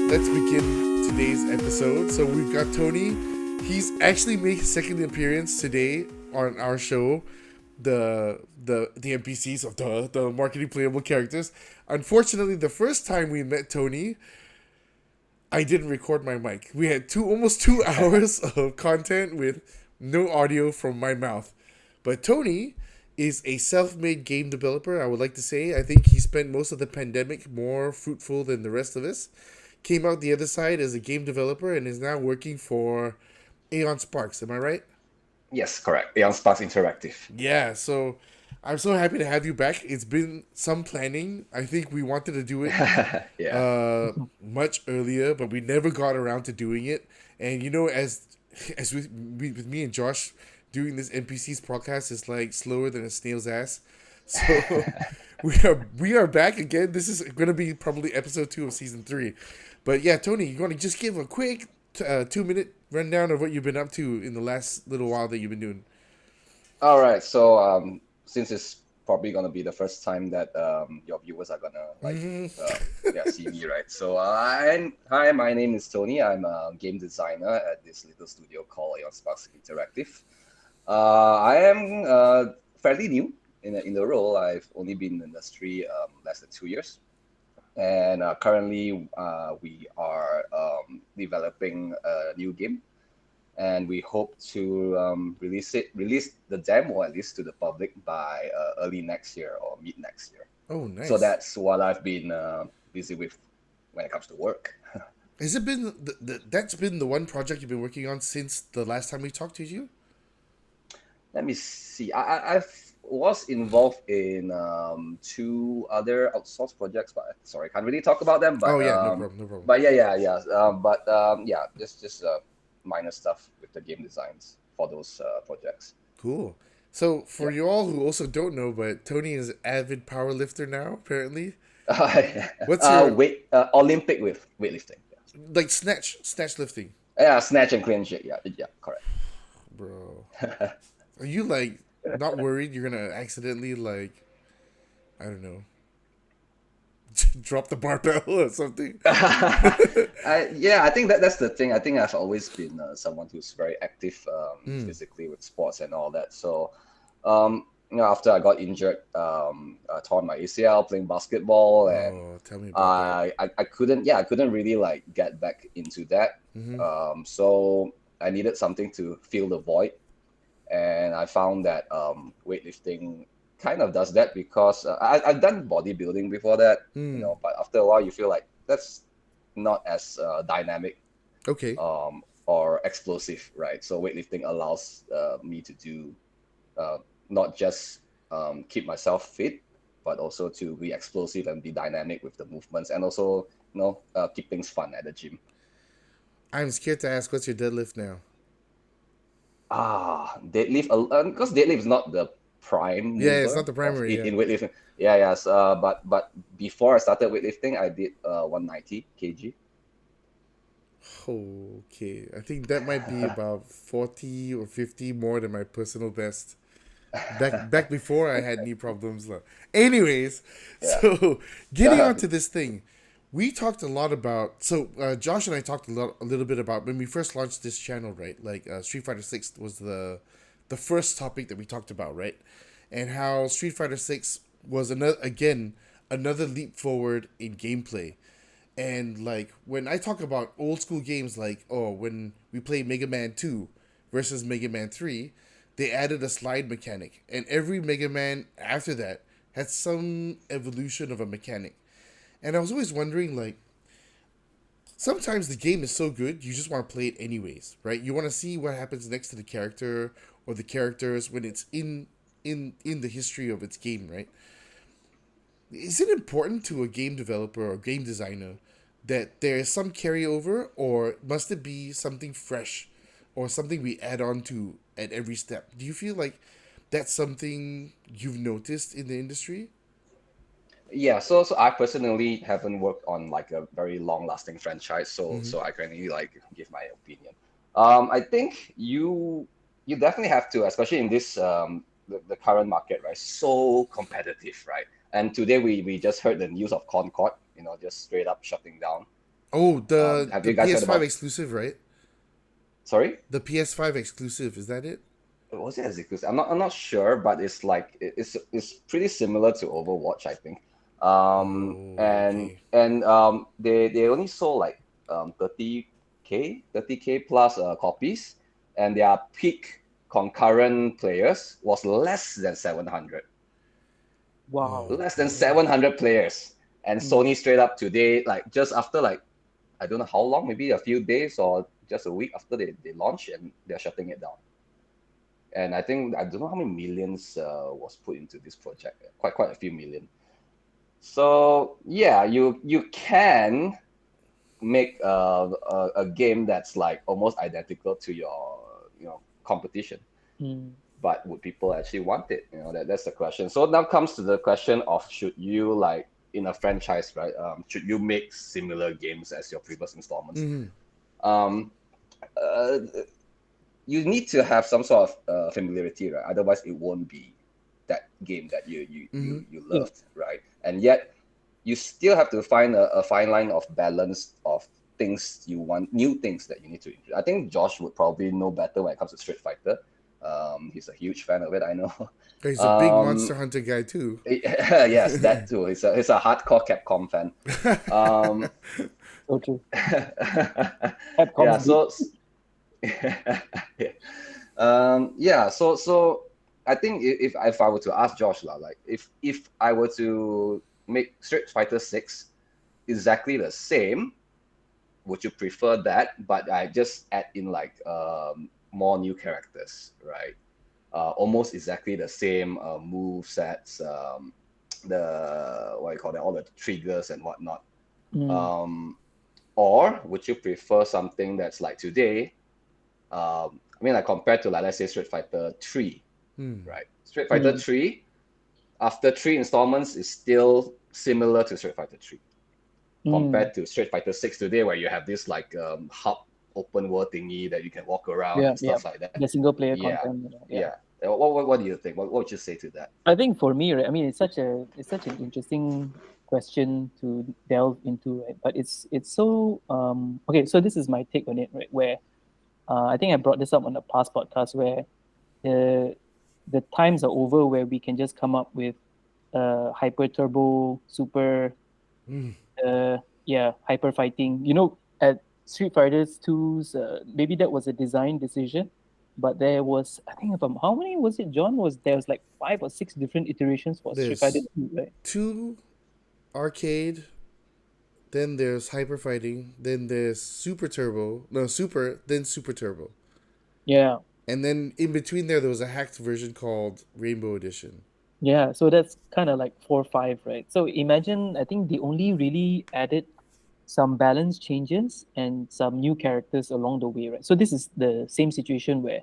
let's begin today's episode. So we've got Tony. He's actually made his second appearance today on our show, the MPCs of the marketing playable characters. Unfortunately, the first time we met Tony, I didn't record my mic. We had almost 2 hours of content with no audio from my mouth. But Tony is a self-made game developer, I would like to say. I think he spent most of the pandemic more fruitful than the rest of us. Came out the other side as a game developer and is now working for AeonSparx. Am I right? Yes, correct. AeonSparx Interactive. Yeah, so I'm so happy to have you back. It's been some planning. I think we wanted to do it Yeah. much earlier, but we never got around to doing it. And as with me and Josh doing this NPCs podcast is like slower than a snail's ass. So we are back again. This is going to be probably episode 2 of season 3. But yeah, Tony, you want to just give a quick 2 minute rundown of what you've been up to in the last little while that you've been doing? All right. So since it's probably gonna be the first time that your viewers are gonna see me, right? So hi, my name is Tony. I'm a game designer at this little studio called AeonSparx Interactive. I am fairly new in the role. I've only been in the industry less than 2 years. And currently, we are developing a new game, and we hope to release the demo at least to the public by early next year or mid next year. Oh, So nice. that's what I've been busy with when it comes to work. Has it been that's been the one project you've been working on since the last time we talked to you? Let me see. I've was involved in two other outsourced projects, but sorry, I can't really talk about them. Oh yeah, no problem, no problem. But yeah. Yeah, just minor stuff with the game designs for those projects. Cool. So for Yeah. you all who also don't know, but Tony is an avid power lifter now, apparently. What's your Olympic with weightlifting. like snatch lifting, Yeah, snatch and clean shit. Yeah, correct. bro? Are you like not worried you're gonna accidentally like I don't know drop the barbell or something? I think that's the thing. I think I've always been someone who's very active Mm. physically with sports and all that. So, after I got injured, I tore my ACL playing basketball, and Oh, tell me about that. I couldn't really like get back into that. Mm-hmm. So I needed something to fill the void, and I found that weightlifting kind of does that because I've done bodybuilding before that, Mm. but after a while you feel like that's not as dynamic Okay. or explosive, right? So weightlifting allows me to do uh, not just keep myself fit, but also to be explosive and be dynamic with the movements, and also keep things fun at the gym. I'm scared to ask what's your deadlift now. Deadlift, because deadlift is not the prime Yeah, it's not mover the of primary. in Yeah. weightlifting. Yeah, yes. But before I started weightlifting, I did 190 kg. Okay, I think that might be about 40 or 50 more than my personal best. Back before I had knee problems. Anyways, Yeah. so getting onto this thing, we talked a lot about. So Josh and I talked a little bit about when we first launched this channel, right? Like Street Fighter 6 was the first topic that we talked about, right? And how Street Fighter 6 was another leap forward in gameplay. And like when I talk about old school games, like when we played Mega Man 2 versus Mega Man 3, they added a slide mechanic, and every Mega Man after that had some evolution of a mechanic. And I was always wondering, like, sometimes the game is so good you just want to play it anyways, right? You want to see what happens next to the character or the characters when it's in the history of its game, right? Is it important to a game developer or game designer that there is some carryover, or must it be something fresh or something we add on to at every step? Do you feel like that's something you've noticed in the industry? Yeah, so I personally haven't worked on like a very long-lasting franchise, so Mm-hmm. so I can really like give my opinion. I think you definitely have to, especially in this the current market, right? So competitive, right? And today we just heard the news of Concord, just straight up shutting down. Oh, Have the you guys heard PS5 about? exclusive, right? Sorry, The PS5 exclusive, is that it? was it exclusive? I'm not sure, but it's like it's pretty similar to Overwatch, I think. Oh, okay. They only sold like 30k plus copies, and their peak concurrent players was less than 700. Wow. Oh Less than boy. 700 players. And Mm. Sony straight up today, like just after like I don't know how long, maybe a few days or just a week after they launch, and they're shutting it down. And I think I don't know how many millions was put into this project. Quite a few million. So yeah, you can make a game that's like almost identical to your competition, Mm. but would people actually want it? That's the question. So now comes to the question of, should you, like in a franchise, right? Should you make similar games as your previous installments? Mm-hmm. Um, uh, you need to have some sort of familiarity, right? Otherwise, it won't be that game that you you Mm-hmm. you you Yeah. loved, right? And yet, you still have to find a fine line of balance of things you want, new things that you need to introduce. I think Josh would probably know better when it comes to Street Fighter. He's a huge fan of it, I know. He's a big Um, Monster Hunter guy too. yes, that too. He's a hardcore Capcom fan. Um, So true. Capcom's yeah, big. so yeah. So I think if I were to ask Josh lah, like if I were to make Street Fighter 6 exactly the same, would you prefer that? But I just add in like more new characters, right? Almost exactly the same move sets, the what you call that, all the triggers and whatnot. Mm. Um, or would you prefer something that's like today? I mean, like compared to, like, let's say Street Fighter 3, Hmm. right? Street Fighter Mm. 3, after three installments, is still similar to Street Fighter 3 Mm. compared to Street Fighter 6 today, where you have this like hub open world thingy that you can walk around Yeah, and yeah. stuff like that. The single player Yeah, content. Yeah. yeah. What do you think? What would you say to that? I think for me, right, I mean, it's such an interesting question to delve into, right? But it's so okay. So this is my take on it, right? Where I think I brought this up on the past podcast, where the the times are over where we can just come up with hyper turbo super Hmm. hyper fighting. At Street Fighters 2's, maybe that was a design decision, but there was, I think, how many was it, John? There was like 5 or 6 different iterations for Street Fighter There's 2, right? two arcade, then there's hyper fighting, then there's super turbo, no super, then super turbo, Yeah, and then in between there was a hacked version called Rainbow Edition. yeah. So that's kind of like 4 or 5, right? So imagine, I think they only really added some balance changes and some new characters along the way, right? So this is the same situation where,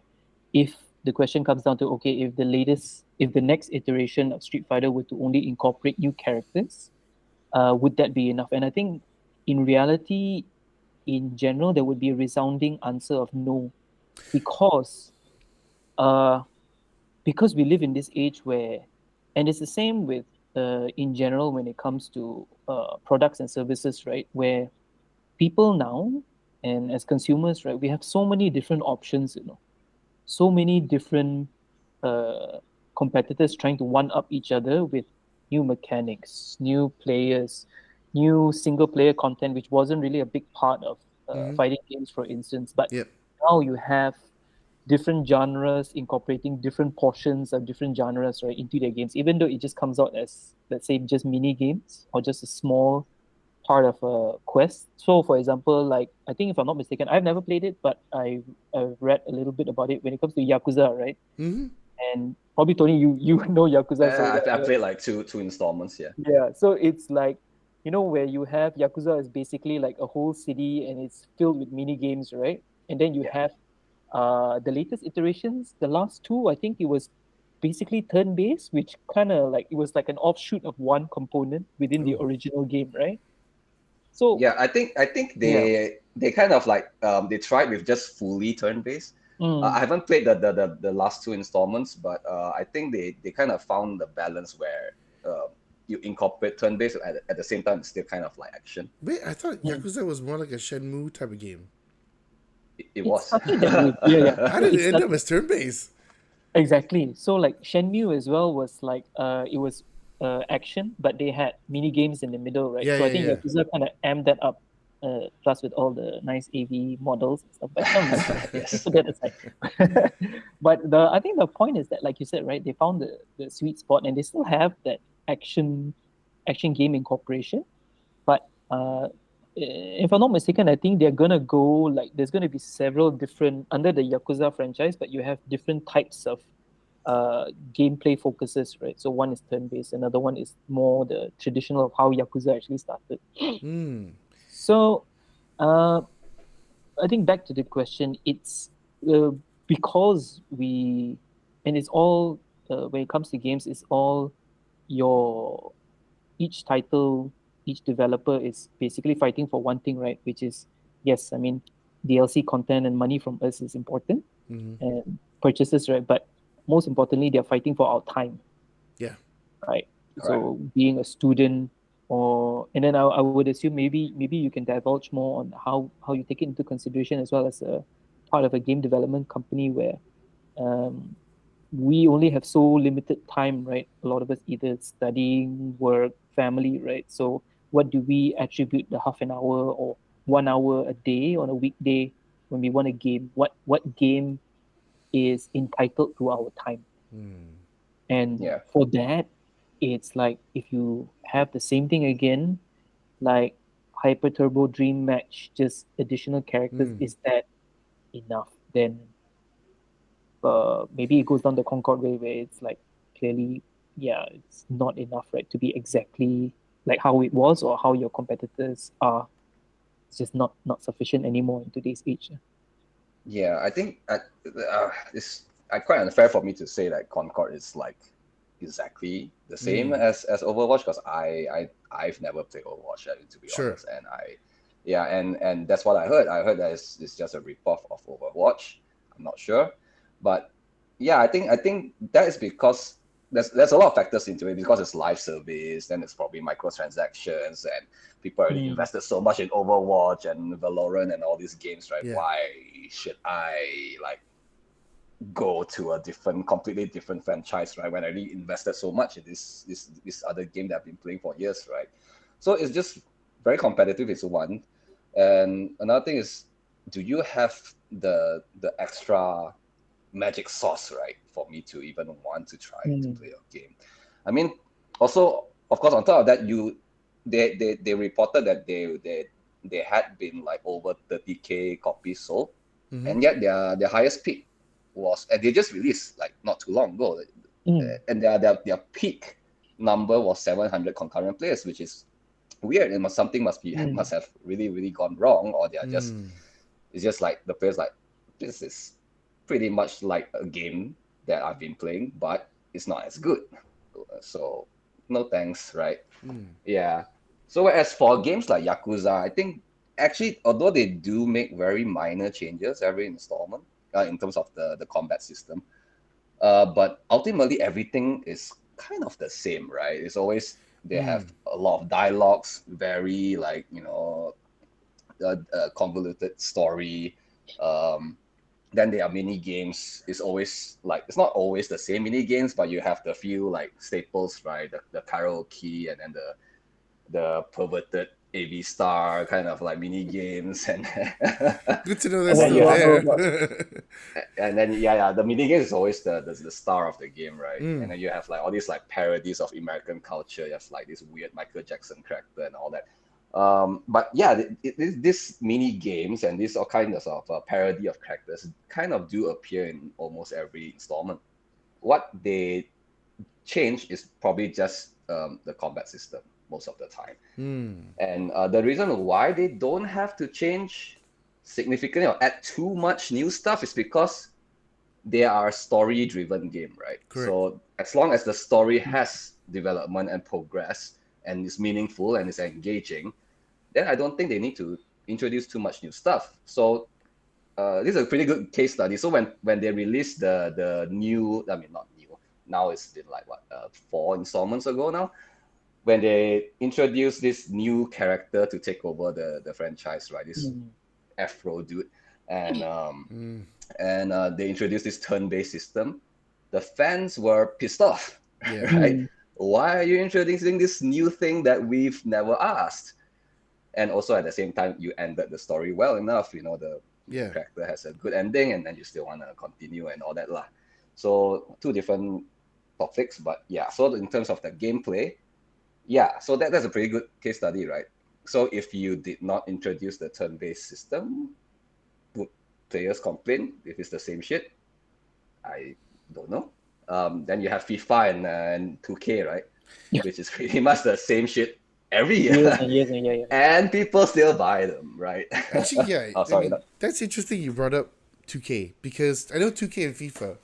if the question comes down to, okay, if the next iteration of Street Fighter were to only incorporate new characters, would that be enough? And I think in reality, in general, there would be a resounding answer of no, because uh, because we live in this age where, and it's the same with in general when it comes to products and services, right? Where people now, and as consumers, right, we have so many different options, so many different uh, competitors trying to one up each other with new mechanics, new players, new single player content, which wasn't really a big part of Mm-hmm. fighting games, for instance. But Yep. now you have different genres incorporating different portions of different genres, right, into their games, even though it just comes out as, let's say, just mini games or just a small part of a quest. So, for example, like, I think if I'm not mistaken, I've never played it, but I've read a little bit about it when it comes to Yakuza, right? Mm-hmm. And probably Tony, you know Yakuza so well, I right? played like two installments. Yeah. Yeah. So it's like, where you have Yakuza is basically like a whole city and it's filled with mini games, right? And then you Yeah. have the latest iterations, the last two, I think it was basically turn-based, which kind of like, it was like an offshoot of one component within the Oh. original game, right? So Yeah, I think yeah. they kind of like they tried with just fully turn-based. I Mm, haven't played the last two installments, but I think they kind of found the balance where you incorporate turn-based at the same time, it's still kind of like action. Wait, I thought Yakuza was more like a Shenmue type of game. It It was. started that way. Yeah. How did It it end up started as turn-based? exactly. So like Shenmue as well was like it was action, but they had mini games in the middle, right? Yeah, So I yeah, think yeah. Yakuza kind of amped that up, plus with all the nice AV models and stuff. But Yes. put that aside. But I think the point is that, like you said, right, they found the sweet spot, and they still have that action game incorporation. But if I'm not mistaken, I think they're gonna go like there's gonna be several different under the Yakuza franchise, but you have different types of gameplay focuses, right? So one is turn-based, another one is more the traditional of how Yakuza actually started. So I think back to the question, it's because and it's all when it comes to games, it's all your each title, each developer is basically fighting for one thing, right? Which is, yes, I mean, DLC content and money from us is important and purchases, right? But most importantly, they're fighting for our time, Yeah. right? Correct. So being a student, and then I would assume maybe you can divulge more on how you take it into consideration as well as a part of a game development company where um, we only have so limited time, right? A lot of us either studying, work, family, right? So what do we attribute the half an hour or 1 hour a day on a weekday when we want a game? What game is entitled to our time? And Yeah. for that, it's like if you have the same thing again, like Hyper Turbo Dream Match, just additional characters, is that enough? Then maybe it goes down the Concord way where it's like clearly, yeah, it's not enough, right, to be exactly like how it was or how your competitors are. It's just not sufficient anymore in today's age. Yeah, I think it's quite unfair for me to say that Concord is like exactly the same as Overwatch, because I've never played Overwatch, to be Sure. honest, and and that's what I heard. I heard that it's just a ripoff of Overwatch. I'm not sure, but yeah, I think that is because there's a lot of factors into it, because it's live service, then it's probably microtransactions, and people already invested so much in Overwatch and Valorant and all these games, right? Yeah. Why should I like go to a completely different franchise, right? When I really invested so much in this other game that I've been playing for years, right? So it's just very competitive, is one. And another thing is, do you have the extra magic sauce, right, for me to even want to try to play a game? I mean, also, of course, on top of that, they reported that they had been like over 30K copies sold, and yet their highest peak was, and they just released like not too long ago, and their peak number was 700 concurrent players, which is weird. And something must have really gone wrong, or they are just it's just like the players like, this is pretty much like a game that I've been playing, but it's not as good. So no thanks, right? Yeah. So as for games like Yakuza, I think actually, although they do make very minor changes every installment in terms of the combat system, but ultimately everything is kind of the same, right? It's always, they have a lot of dialogues, very like, convoluted story. Then there are mini games. It's always like, it's not always the same mini games, but you have the few like staples, right? The karaoke, and then the perverted AV star kind of like mini games, and Good to know and that's then still you have, there. and then the mini games is always the star of the game, right? And then you have like all these like parodies of American culture. You have like this weird Michael Jackson character and all that. But yeah, this mini games and this all kinds of parody of characters kind of do appear in almost every installment. What they change is probably just the combat system most of the time. And the reason why they don't have to change significantly or add too much new stuff is because they are a story-driven game, right? Correct. So as long as the story has development and progress and is meaningful and is engaging, then I don't think they need to introduce too much new stuff. So this is a pretty good case study. So when they released the new, I mean, not new, now it's been like what, 4 installments ago now. when they introduced this new character to take over the franchise, right? This Mm. Afro dude, and Mm. they introduced this turn-based system. The fans were pissed off, Yeah. right? Mm. Why are you introducing this new thing that we've never asked? And also at the same time, you ended the story well enough. You know, the Yeah. character has a good ending, and then you still want to continue and all that lah. So two different topics, but yeah. So in terms of the gameplay, yeah. So that's a pretty good case study, right? So if you did not introduce the turn-based system, would players complain if it's the same shit? I don't know. Then you have FIFA and 2K, right? Yeah. Which is pretty much the same shit every Years year, and years and yeah. and people still buy them, right? Actually, yeah. Oh, I sorry. mean, that's interesting you brought up 2K because I know 2K and FIFA,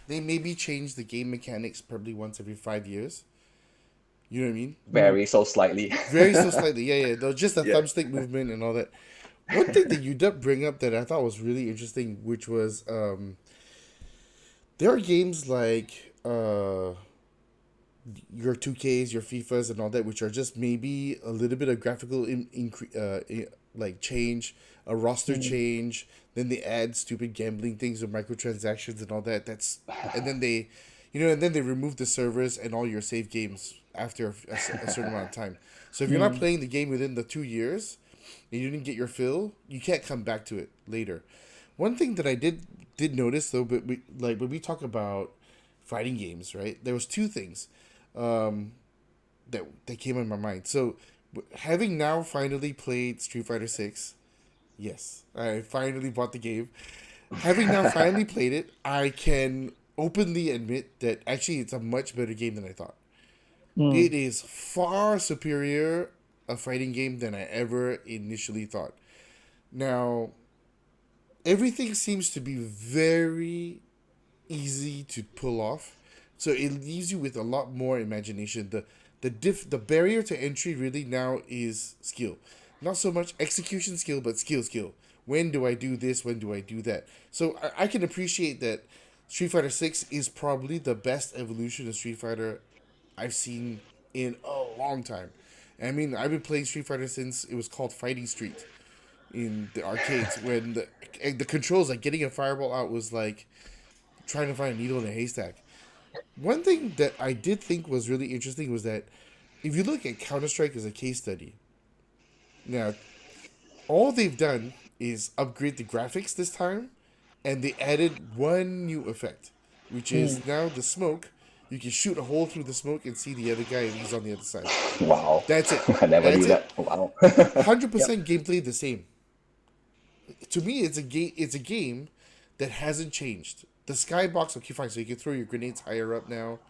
they maybe change the game mechanics probably once every 5 years. You know what I mean? Vary so slightly. Very so slightly. Yeah, yeah. Though just the Yeah. thumbstick movement and all that. One thing that you did bring up that I thought was really interesting, which was there are games like your 2Ks, your FIFAs, and all that, which are just maybe a little bit of graphical like change, a roster change. Then they add stupid gambling things with microtransactions and all that. And then they, and then they remove the servers and all your save games after a certain amount of time. So if you're not playing the game within the 2 years, and you didn't get your fill, you can't come back to it later. One thing that I did notice though, but when we talk about fighting games, right? There was two things that came in my mind. So, having now finally played Street Fighter 6, yes, I finally bought the game. Having now finally played it, I can openly admit that actually it's a much better game than I thought. Mm. It is far superior a fighting game than I ever initially thought. Now, everything seems to be very easy to pull off. So it leaves you with a lot more imagination. The barrier to entry really now is skill. Not so much execution skill, but skill. When do I do this? When do I do that? So I can appreciate that Street Fighter 6 is probably the best evolution of Street Fighter I've seen in a long time. I mean, I've been playing Street Fighter since it was called Fighting Street in the arcades when the controls, like getting a fireball out, was like trying to find a needle in a haystack. One thing that I did think was really interesting was that if you look at Counter Strike as a case study, now all they've done is upgrade the graphics this time, and they added one new effect, which is now the smoke. You can shoot a hole through the smoke and see the other guy if he's on the other side. Wow. That's it. I never That's knew it. that. Wow. 100% gameplay the same. To me, it's a game. It's a game that hasn't changed. The skybox, okay, fine. So you can throw your grenades higher up now.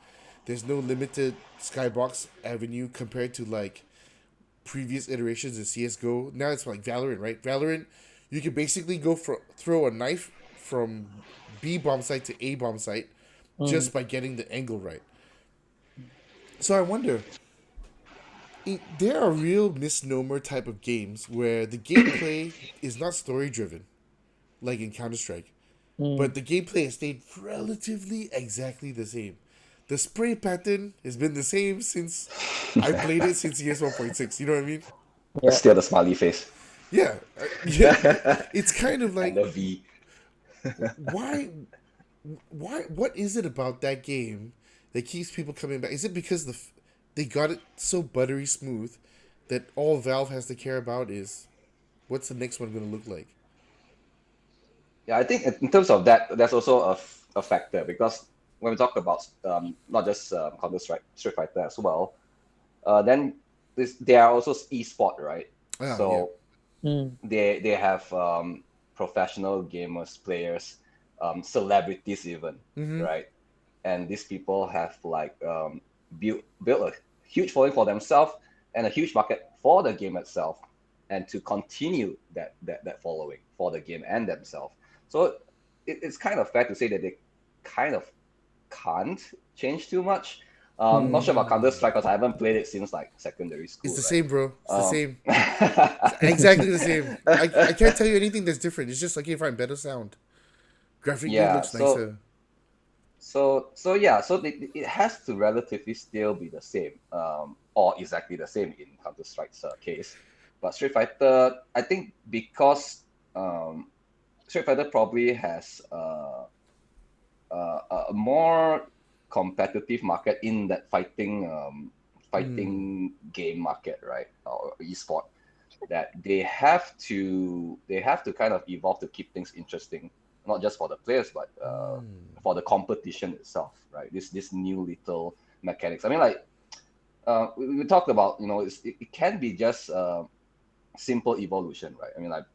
There's no limited skybox avenue compared to like previous iterations of CS:GO. Now it's like Valorant, right? Valorant, you can basically throw a knife from B bomb site to A bomb site just by getting the angle right. So I wonder, there are real misnomer type of games where the gameplay is not story driven, like in Counter Strike, but the gameplay has stayed relatively exactly the same. The spray pattern has been the same since I played it since CS 1.6. You know what I mean? Yeah. Still the smiley face. Yeah, yeah. It's kind of like And the V. why, what is it about that game that keeps people coming back? Is it because they got it so buttery smooth that all Valve has to care about is what's the next one going to look like? Yeah, I think in terms of that, there's also a factor because when we talk about not just Counter Strike, Street Fighter as well, then they are also e-sport, right? Ah, So Mm. they have professional gamers, players, celebrities even, right? And these people have like built a huge following for themselves and a huge market for the game itself, and to continue that following for the game and themselves. So it's kind of fair to say that they kind of can't change too much. Not sure about Counter Strike because I haven't played it since like secondary school. It's the right? same, bro. It's the same. It's exactly the same. I can't tell you anything that's different. It's just like, okay, fine, better sound. Graphically Yeah, looks nicer. So yeah, so it has to relatively still be the same. or exactly the same in Counter-Strike's case. But Street Fighter, I think because Street Fighter probably has a more competitive market in that fighting game market, right? Or esport, that they have to kind of evolve to keep things interesting, not just for the players, but for the competition itself, right? This new little mechanics. I mean, like we talked about, it can be just simple evolution, right? I mean, like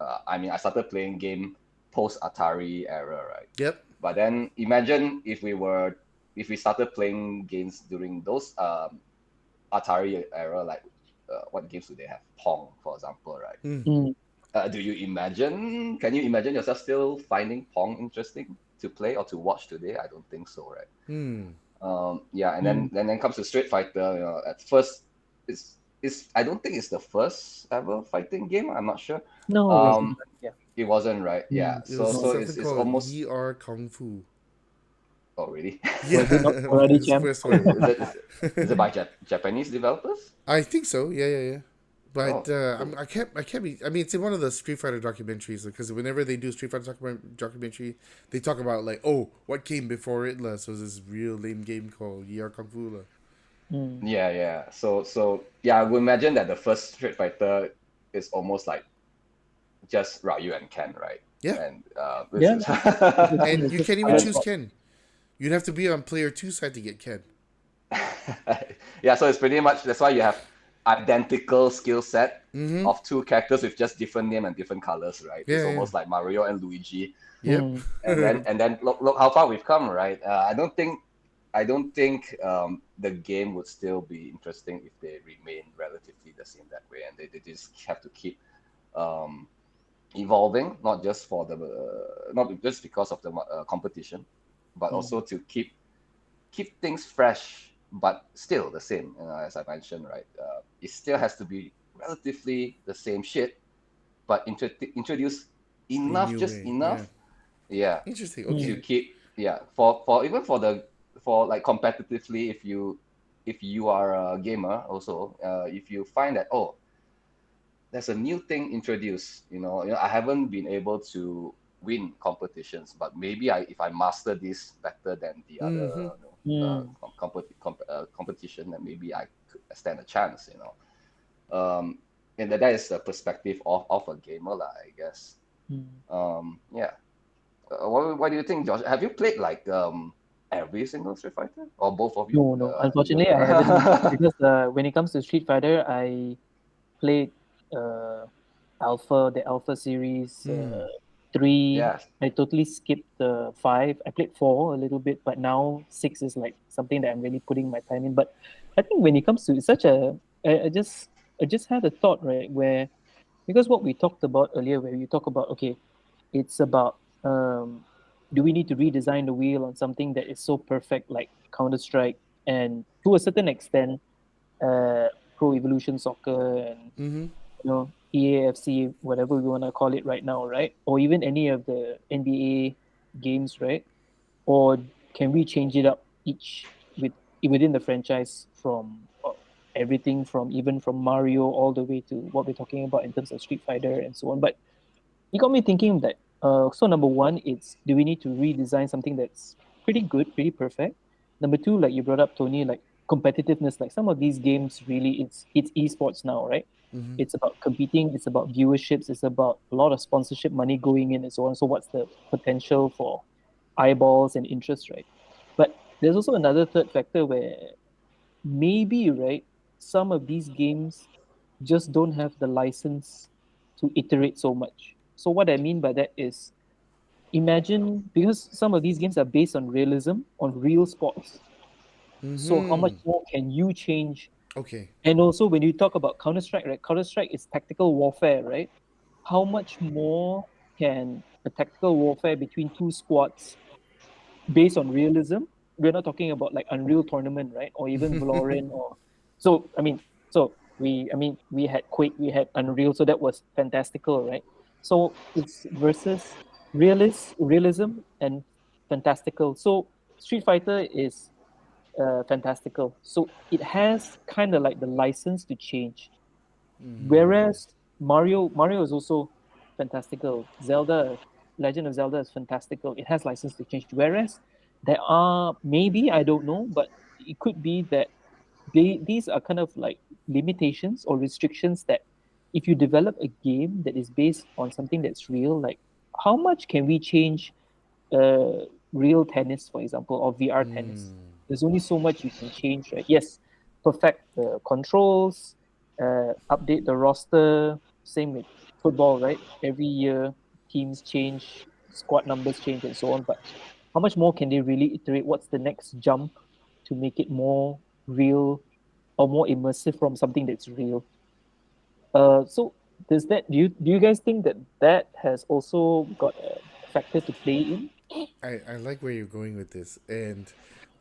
I started playing game post Atari era, right? Yep. But then imagine if we started playing games during those Atari era, like what games do they have? Pong, for example, right? Mm. Can you imagine yourself still finding Pong interesting to play or to watch today? I don't think so, right? Yeah, and then comes to Street Fighter. At first, it's I don't think it's the first ever fighting game. I'm not sure. No, it wasn't. Yeah. It wasn't, right? Yeah. It was So something it's called almost. ER Kung Fu. Oh, really? Yeah, Was it not already, it's the champ? first one. Is it by Japanese developers? I think so. Yeah. But Oh, I can't be. I mean, it's in one of the Street Fighter documentaries because whenever they do Street Fighter documentary, they talk about like, oh, what came before it? So this real lame game called ER Kung Fu. Mm. yeah. So yeah, I would imagine that the first Street Fighter is almost like just Ryu and Ken, right? Yeah. And Yeah. And you can't even Fire choose spot. Ken. You'd have to be on player 2 side to get Ken. yeah, so it's pretty much that's why you have identical skill set of two characters with just different name and different colors, right? Yeah, It's yeah. almost like Mario and Luigi. Yep. Mm. And then look how far we've come, right? I don't think the game would still be interesting if they remain relatively the same that way, and they just have to keep evolving, not just not just because of the competition, but also to keep things fresh, but still the same. As I mentioned, right? It still has to be relatively the same shit, but introduce enough, new just way, enough, yeah, Interesting. Mm. Okay. to keep, yeah, for even for like competitively, if you are a gamer also, if you find that, oh, there's a new thing introduced, I haven't been able to win competitions, but maybe if I master this better than the other Mm. competition, then maybe I could stand a chance, and that is the perspective of a gamer, I guess. Yeah. What do you think, Josh? Have you played like every single Street Fighter, or both of you? No. Unfortunately, I haven't because when it comes to Street Fighter, I played the Alpha series, 3. Yeah. I totally skipped the 5. I played 4 a little bit, but now 6 is like something that I'm really putting my time in. But I think when it comes to I just had a thought, right, where because what we talked about earlier, where you talk about, okay, it's about do we need to redesign the wheel on something that is so perfect like Counter Strike, and to a certain extent, Pro Evolution Soccer and EAFC, whatever we want to call it right now, right? Or even any of the NBA games, right? Or can we change it up within the franchise from everything from even from Mario all the way to what we're talking about in terms of Street Fighter and so on? But it got me thinking that so number one, it's do we need to redesign something that's pretty good, pretty perfect? Number two, like you brought up, Tony, like competitiveness. Like some of these games, really, it's esports now, right? It's about competing. It's about viewerships. It's about a lot of sponsorship money going in and so on. So what's the potential for eyeballs and interest, right? But there's also another third factor where maybe, right, some of these games just don't have the license to iterate so much. So what I mean by that is imagine because some of these games are based on realism, on real sports. So how much more can you change? Okay. And also when you talk about Counter-Strike, right? Counter-Strike is tactical warfare, right? How much more can a tactical warfare between two squads based on realism? We're not talking about like Unreal Tournament, right? Or even Valorant or so we had Quake, we had Unreal, so that was fantastical, right? So it's versus realism and fantastical. So Street Fighter is fantastical. So it has kind of like the license to change. Whereas Mario is also fantastical. Zelda, Legend of Zelda is fantastical. It has license to change. Whereas there are maybe I don't know, but it could be that these are kind of like limitations or restrictions that if you develop a game that is based on something that's real, like how much can we change real tennis, for example, or VR tennis? There's only so much you can change, right? Yes, perfect the controls, update the roster. Same with football, right? Every year, teams change, squad numbers change, and so on. But how much more can they really iterate? What's the next jump to make it more real or more immersive from something that's real? So does that do you guys think that that has also got a factor to play in? I like where you're going with this, and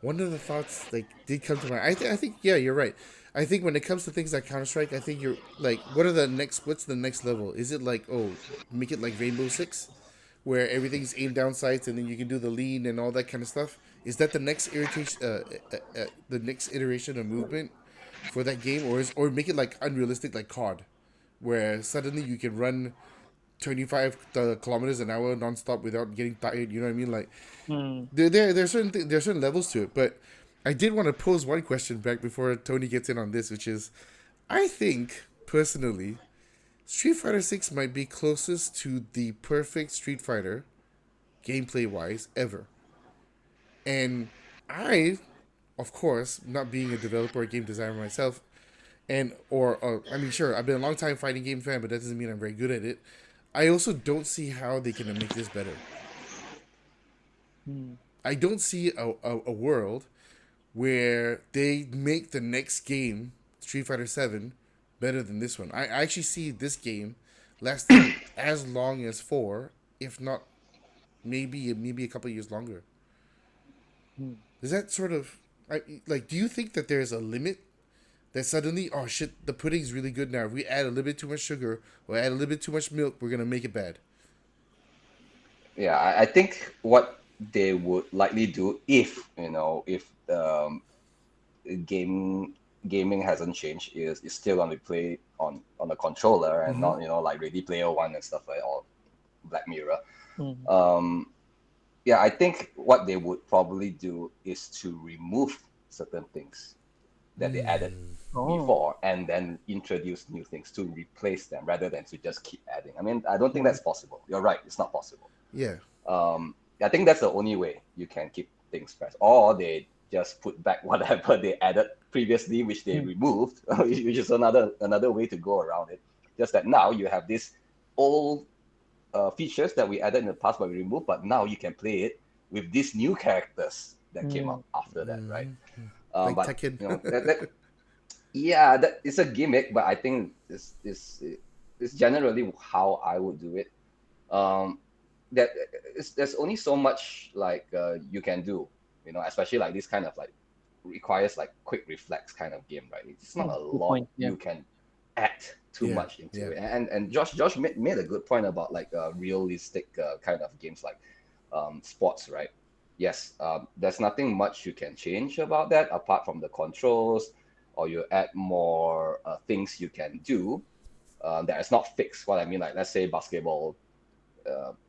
one of the thoughts like did come to mind. I think yeah, you're right. I think when it comes to things like Counter Strike, I think you're like, what's the next level? Is it like, oh, make it like Rainbow Six, where everything's aimed down sights and then you can do the lean and all that kind of stuff? Is that the next the next iteration of movement for that game, or make it like unrealistic like COD, where suddenly you can run 25 kilometers an hour nonstop without getting tired. You know what I mean? Like Hmm. there's there are certain levels to it. But I did want to pose one question back before Tony gets in on this, which is, I think personally, Street Fighter Six might be closest to the perfect Street Fighter, gameplay wise, ever. And I, of course, not being a developer or game designer myself, and or I mean, sure, I've been a long time fighting game fan, but that doesn't mean I'm very good at it. I also don't see how they can make this better. Hmm. I don't see a world where they make the next game, Street Fighter 7, better than this one. I actually see this game lasting as long as 4, if not maybe a couple years longer. Hmm. Is that sort of like, do you think that there's a limit that suddenly, oh shit, the pudding's really good now. If we add a little bit too much sugar or add a little bit too much milk, we're gonna make it bad. Yeah, I think what they would likely do if if game gaming hasn't changed is still going to play on a controller and Mm-hmm. not like Ready Player One and stuff like or Black Mirror. Hmm. Um, yeah, I think what they would probably do is to remove certain things that they added Oh. before and then introduce new things to replace them rather than to just keep adding. I mean, I don't think Hmm. that's possible. You're right, it's not possible. Yeah. I think that's the only way you can keep things fresh. Or they just put back whatever they added previously, which they Hmm. removed, which is another way to go around it. Just that now you have this old features that we added in the past but we removed, but now you can play it with these new characters that came Hmm. up after that, right? Like But Tekken. that yeah, that is a gimmick, but I think it's generally how I would do it. Um, that there's only so much like you can do, especially like this kind of like requires like quick reflex kind of game, right? It's not Hmm. a Good lot point. Yeah. you can add too Yeah. much into Yeah. it. And Josh made a good point about like realistic kind of games like sports, right? Yes, there's nothing much you can change about that apart from the controls, or you add more things you can do that is not fixed. What I mean, like let's say basketball.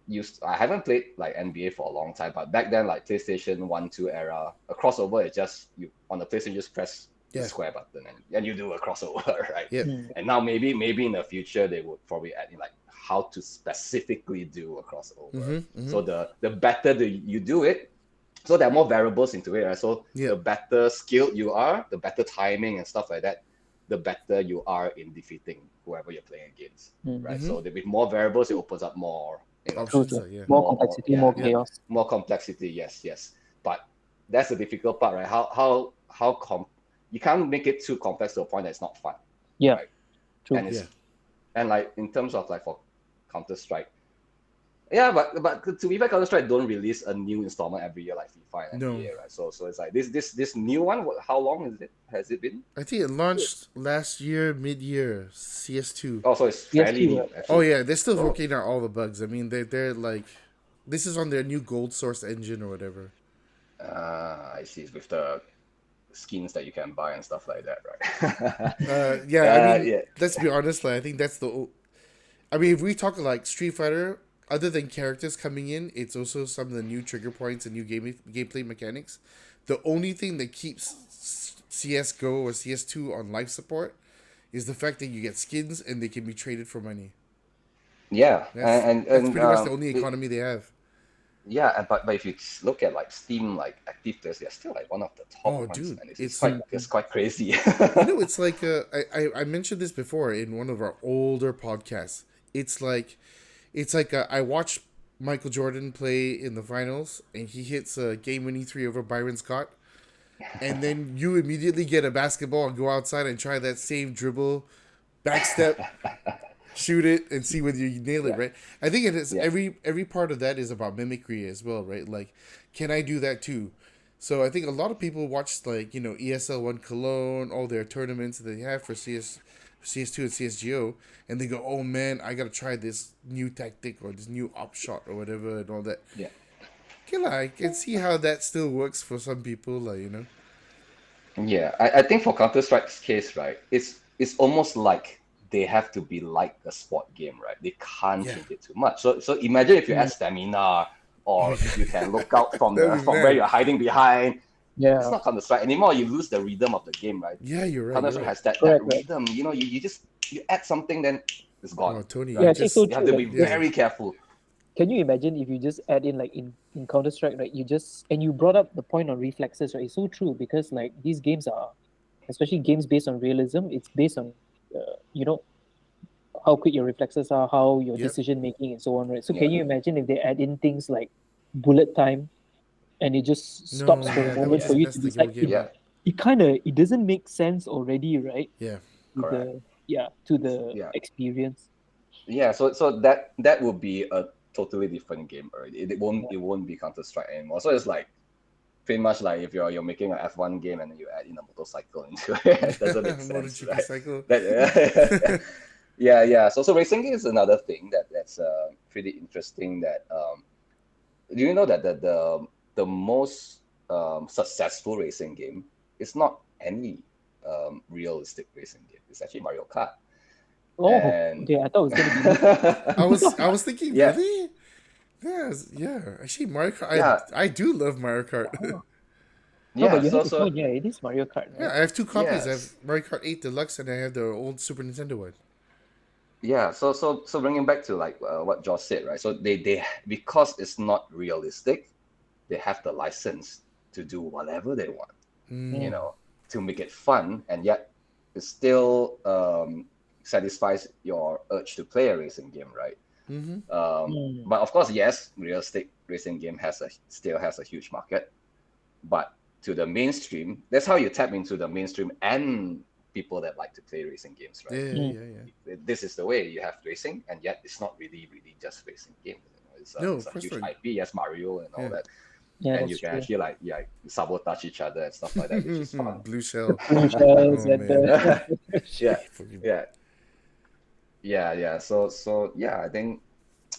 Used I haven't played like NBA for a long time, but back then like PlayStation 1, 2 era, a crossover is just you on the PlayStation just press the Yeah. square button and you do a crossover, right? Yep. Hmm. And now maybe in the future they would probably add in like how to specifically do a crossover. Mm-hmm. Mm-hmm. So the better you do it, so there are more variables into it, right? So the Yep. better skilled you are, the better timing and stuff like that, the better you are in defeating whoever you're playing against, Hmm. right? Mm-hmm. So with more variables, it opens up more, True. Options True. are, yeah. More more complexity, yeah, more Yep. chaos. more complexity. Yes, yes. But that's the difficult part, right? You can't make it too complex to a point that it's not fun, Yeah. right? True. And Yeah. and like in terms of like for Counter Strike, yeah, but to be fair, Counter Strike don't release a new installment every year like FIFA and No. NBA, right? So it's like this new one. How long is it? Has it been? I think it launched last year, mid-year, CS2. Oh, so it's fairly PS2, new right? Oh actually. yeah, they're still So working out all the bugs. I mean, they're like, this is on their new gold source engine or whatever. I see. With the skins that you can buy and stuff like that, right? Yeah, I mean, Yeah. let's be honest. Like, I think that's I mean, if we talk like Street Fighter, other than characters coming in, it's also some of the new trigger points and new gameplay mechanics. The only thing that keeps CS:GO or CS2 on life support is the fact that you get skins and they can be traded for money. Yeah, That's pretty much the only it, economy they have. yeah, but if you look at like Steam, like active players, they're still like one of the top Oh, ones, dude, and it's it's quite crazy. it's like I mentioned this before in one of our older podcasts. It's like I watched Michael Jordan play in the finals, and he hits a game-winning three over Byron Scott, and then you immediately get a basketball and go outside and try that same dribble, backstep, shoot it, and see whether you nail it. Yeah. Right? I think it is Yeah. every part of that is about mimicry as well, right? Like, can I do that too? So I think a lot of people watch like ESL1 Cologne, all their tournaments that they have for CS2 and CSGO, and they go, "Oh man, I gotta try this new tactic or this new op shot or whatever and all that." Yeah. Okay, like, I can see how that still works for some people, like. Yeah, I think for Counter-Strike's case, right, it's almost like they have to be like a sport game, right? They can't Yeah. change it too much. So imagine if you add stamina, or if you can look out from That'd be from mad. where you're hiding behind. Yeah. It's not Counter-Strike anymore. You lose the rhythm of the game, right? Yeah, you're right. Counter-Strike You're right. has that Correct. rhythm. You just you add something, then it's gone. Oh, Tony, right? Yeah, you actually, just so You have to be true. Like, very careful. can you imagine if you just add in like in Counter Strike, right? And you brought up the point on reflexes, right? It's so true because like these games are, especially games based on realism. It's based on, how quick your reflexes are, how your Yep. decision making, and so on, right? So Yeah. can you imagine if they add in things like bullet time, and it just stops No, for yeah, a that moment would for just you mess to the decide? whole game Yeah. up. It doesn't make sense already, right? Yeah. To Correct. the Yeah. experience. Yeah, so that would be a totally different game already. It won't be Counter-Strike anymore. So it's like pretty much like if you're making an F1 game and then you add in a motorcycle into it, it doesn't make sense, MotoGP right? cycle. Yeah. So racing game is another thing that's pretty interesting. That do you know that the most successful racing game is not any realistic racing game. It's actually Mario Kart. Oh, And okay. I thought it was gonna be. I was thinking, Yeah. really? Yeah. Actually, Mario Kart. Yeah. I do love Mario Kart. No, Yeah, but you have so the so point. Yeah, it is Mario Kart, Yeah, right? I have two copies. I have yes. Mario Kart 8 Deluxe and I have the old Super Nintendo one. Yeah, so bringing back to like what Josh said, right? So they because it's not realistic, they have the license to do whatever they want, Mm. to make it fun, and yet it still satisfies your urge to play a racing game, right? Mm-hmm. But of course, yes, realistic racing game still has a huge market, but to the mainstream, that's how you tap into the mainstream and people that like to play racing games, right? Yeah. This is the way you have racing, and yet it's not really just racing game. It's No, it's of a course huge not. IP, yes, Mario and all Yeah. that, Yeah, and that's you can true. actually sabotage each other and stuff like that, which is fun. Blue shell. Blue shells Oh, and man. Yeah, Fucking- yeah. So yeah, I think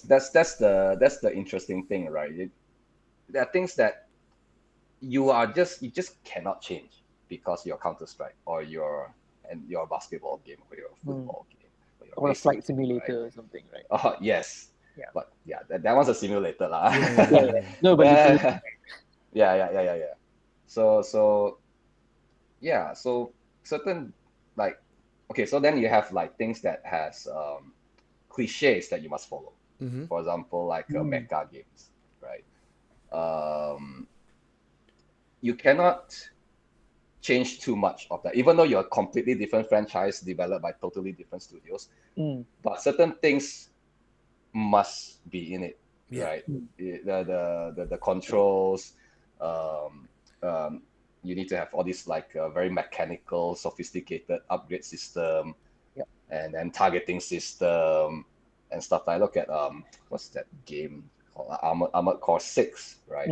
that's the interesting thing, right? There are things that you just cannot change because you're Counter-Strike or your basketball game or your football game or your or a racing flight game, simulator right? or something, right? Oh yes. Yeah. But yeah, that one's a simulator lah. Yeah. No, but literally, Yeah. So yeah, so certain like okay, so then you have like things that has cliches that you must follow. Mm-hmm. For example, like mecha games, right? You cannot change too much of that, even though you're a completely different franchise developed by totally different studios. But certain things must be in it, Yeah. right? The controls, you need to have all these like very mechanical, sophisticated upgrade system, and then targeting system and stuff. I look at what's that game called Armored Core 6, right?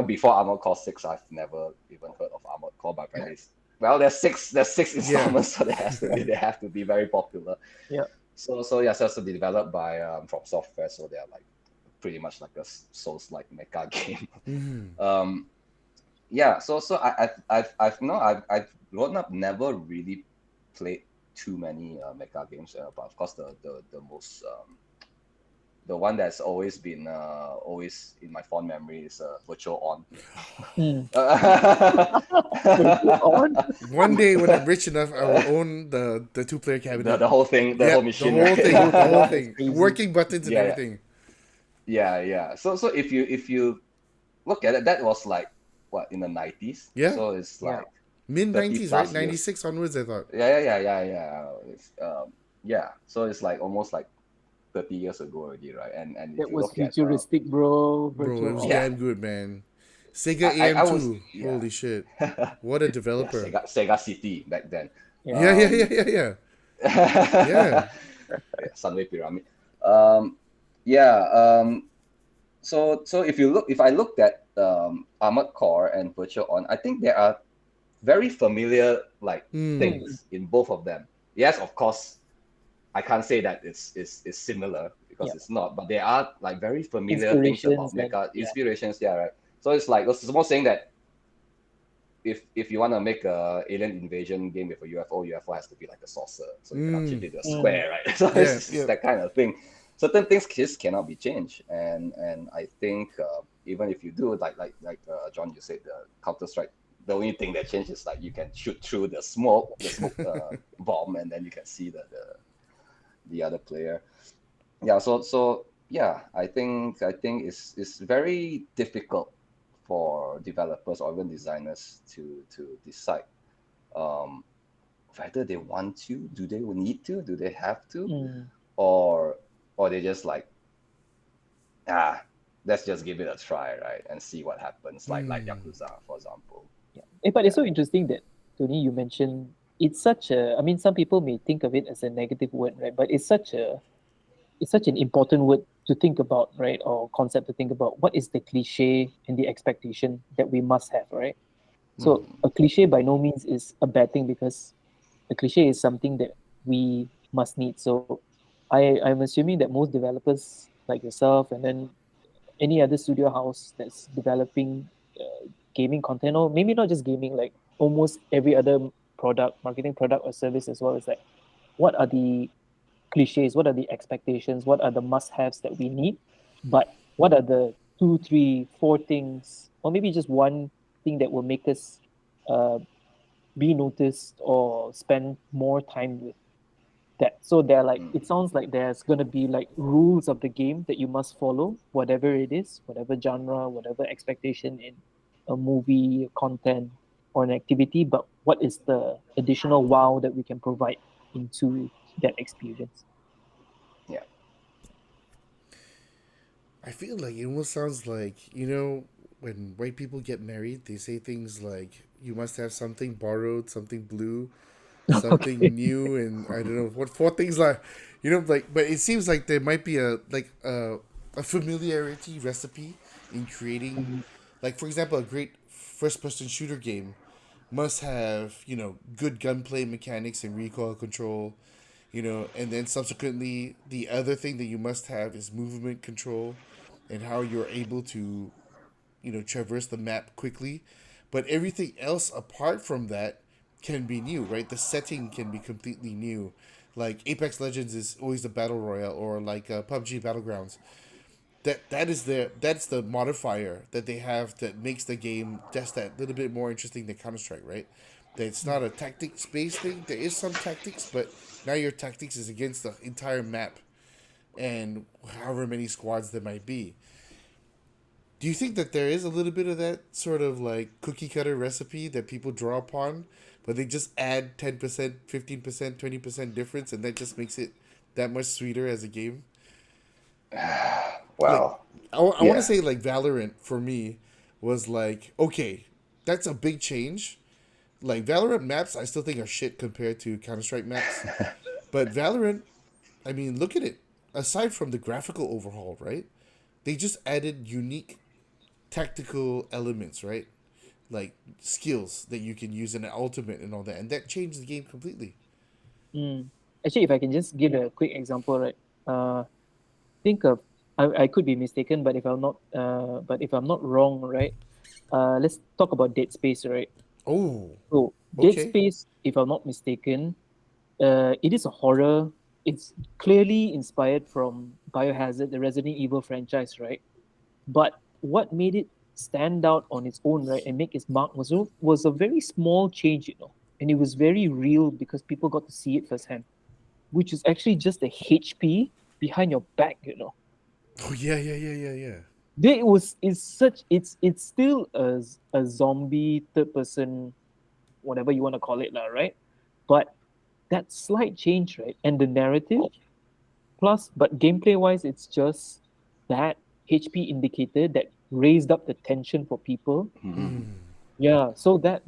Before Armored Core 6, I've never even heard of Armored Core, but apparently there's six installments, so they have to be very popular. Yeah. So yeah, so it's developed by From Software, so they're like pretty much like a Souls-like mecha game. Mm-hmm. yeah, so I've no I've grown up never really played too many mecha games, but of course the most the one that's always been always in my fond memory is Virtual On. Mm. the Virtual On. One day when I'm rich enough, I will own the two-player cabinet. the whole thing, the whole Yep, the machine, whole right? The thing, whole the thing. whole That's thing, crazy. working buttons and Yeah, yeah, everything. yeah. So if you look at it, that was like what in the 90s. Yeah, So it's Yeah. like mid 30 '90s, right? plus years. '96 onwards, I thought. Yeah. Yeah. So it's like almost like 30 years ago already, right? And if That you was look at futuristic, bro. Bro, it Virtual was On. yeah, damn good, man. Sega I was AM2. yeah. Holy shit. What a Yeah, developer. Sega City back then. Yeah. Yeah, yeah, yeah, Um, yeah, yeah. Yeah. yeah, Sunway Pyramid. Um, yeah. So if I looked at Armored Core and Virtual On, I think there are very familiar like Hmm. Mm. things in both of them. Yes, of course, I can't say that it's similar because Yeah. it's not, but there are like very familiar things about Inspirations and mecha yeah. inspirations. Yeah, right. So it's like it's almost saying that if you want to make a alien invasion game with a UFO has to be like a saucer, so you cannot Hmm. change it to a Mm. square, right? So Yeah, it's yeah. that kind of thing. Certain things just cannot be changed, and I think even if you do John, you said the Counter Strike, the only thing that changes is like you can shoot through the smoke bomb, and then you can see the other player. Yeah, so yeah, I think it's very difficult for developers or even designers to decide um, whether they want to, do they need to, do they have to, Mm. or they just like ah, let's just give it a try, right, and see what happens, like Hmm. Yakuza, for example. Yeah. But it's Yeah. so interesting that Tony, you mentioned it's such a. I mean, some people may think of it as a negative word, right? But it's such an important word to think about, right? Or concept to think about. What is the cliche and the expectation that we must have, right? So Mm, a cliche by no means is a bad thing because a cliche is something that we must need. So I'm assuming that most developers like yourself and then any other studio house that's developing gaming content or maybe not just gaming, like almost every other product, marketing product or service as well, is like what are the cliches, what are the expectations, what are the must-haves that we need, but what are the two, three, four things, or maybe just one thing that will make us uh, be noticed or spend more time with that. So they're like, mm, it sounds like there's gonna be like rules of the game that you must follow, whatever it is, whatever genre, whatever expectation in a movie, content, or an activity. But what is the additional wow that we can provide into that experience? yeah. I feel like it almost sounds like, when white people get married, they say things like, you must have something borrowed, something blue, Okay. something new, and I don't know what four things like, like, but it seems like there might be a familiarity recipe in creating, Mm, like, for example, a great first person shooter game must have, good gunplay mechanics and recoil control, and then subsequently the other thing that you must have is movement control and how you're able to, traverse the map quickly. But everything else apart from that can be new, right? The setting can be completely new. Like Apex Legends is always the battle royale, or like PUBG Battlegrounds. That's the modifier that they have that makes the game just that little bit more interesting than Counter Strike, right? That it's not a tactics based thing. There is some tactics, but now your tactics is against the entire map and however many squads there might be. Do you think that there is a little bit of that sort of like cookie cutter recipe that people draw upon, but they just add 10%, 15%, 20% difference, and that just makes it that much sweeter as a game? Like, Well, I want to yeah. say, like, Valorant for me was like, okay, that's a big change. Like, Valorant maps, I still think are shit compared to Counter Strike maps. But Valorant, I mean, look at it. Aside from the graphical overhaul, right? They just added unique tactical elements, right? Like skills that you can use in an ultimate and all that, and that changed the game completely. mm. Actually, if I can just give a quick example, right? Think of I could be mistaken, but if I'm not wrong, right? let's talk about Dead Space, right? Oh, So Dead okay. Space, if I'm not mistaken, it is a horror. It's clearly inspired from Biohazard, the Resident Evil franchise, right? But what made it stand out on its own, right, and make its mark was a very small change, and it was very real because people got to see it firsthand, which is actually just a HP behind your back. Oh yeah, yeah, yeah, yeah, yeah. There was it's such it's still a zombie third person, whatever you want to call it, lah, right? But that slight change, right, and the narrative plus, but gameplay wise, it's just that HP indicator that raised up the tension for people. Mhm. Mm. Yeah, so that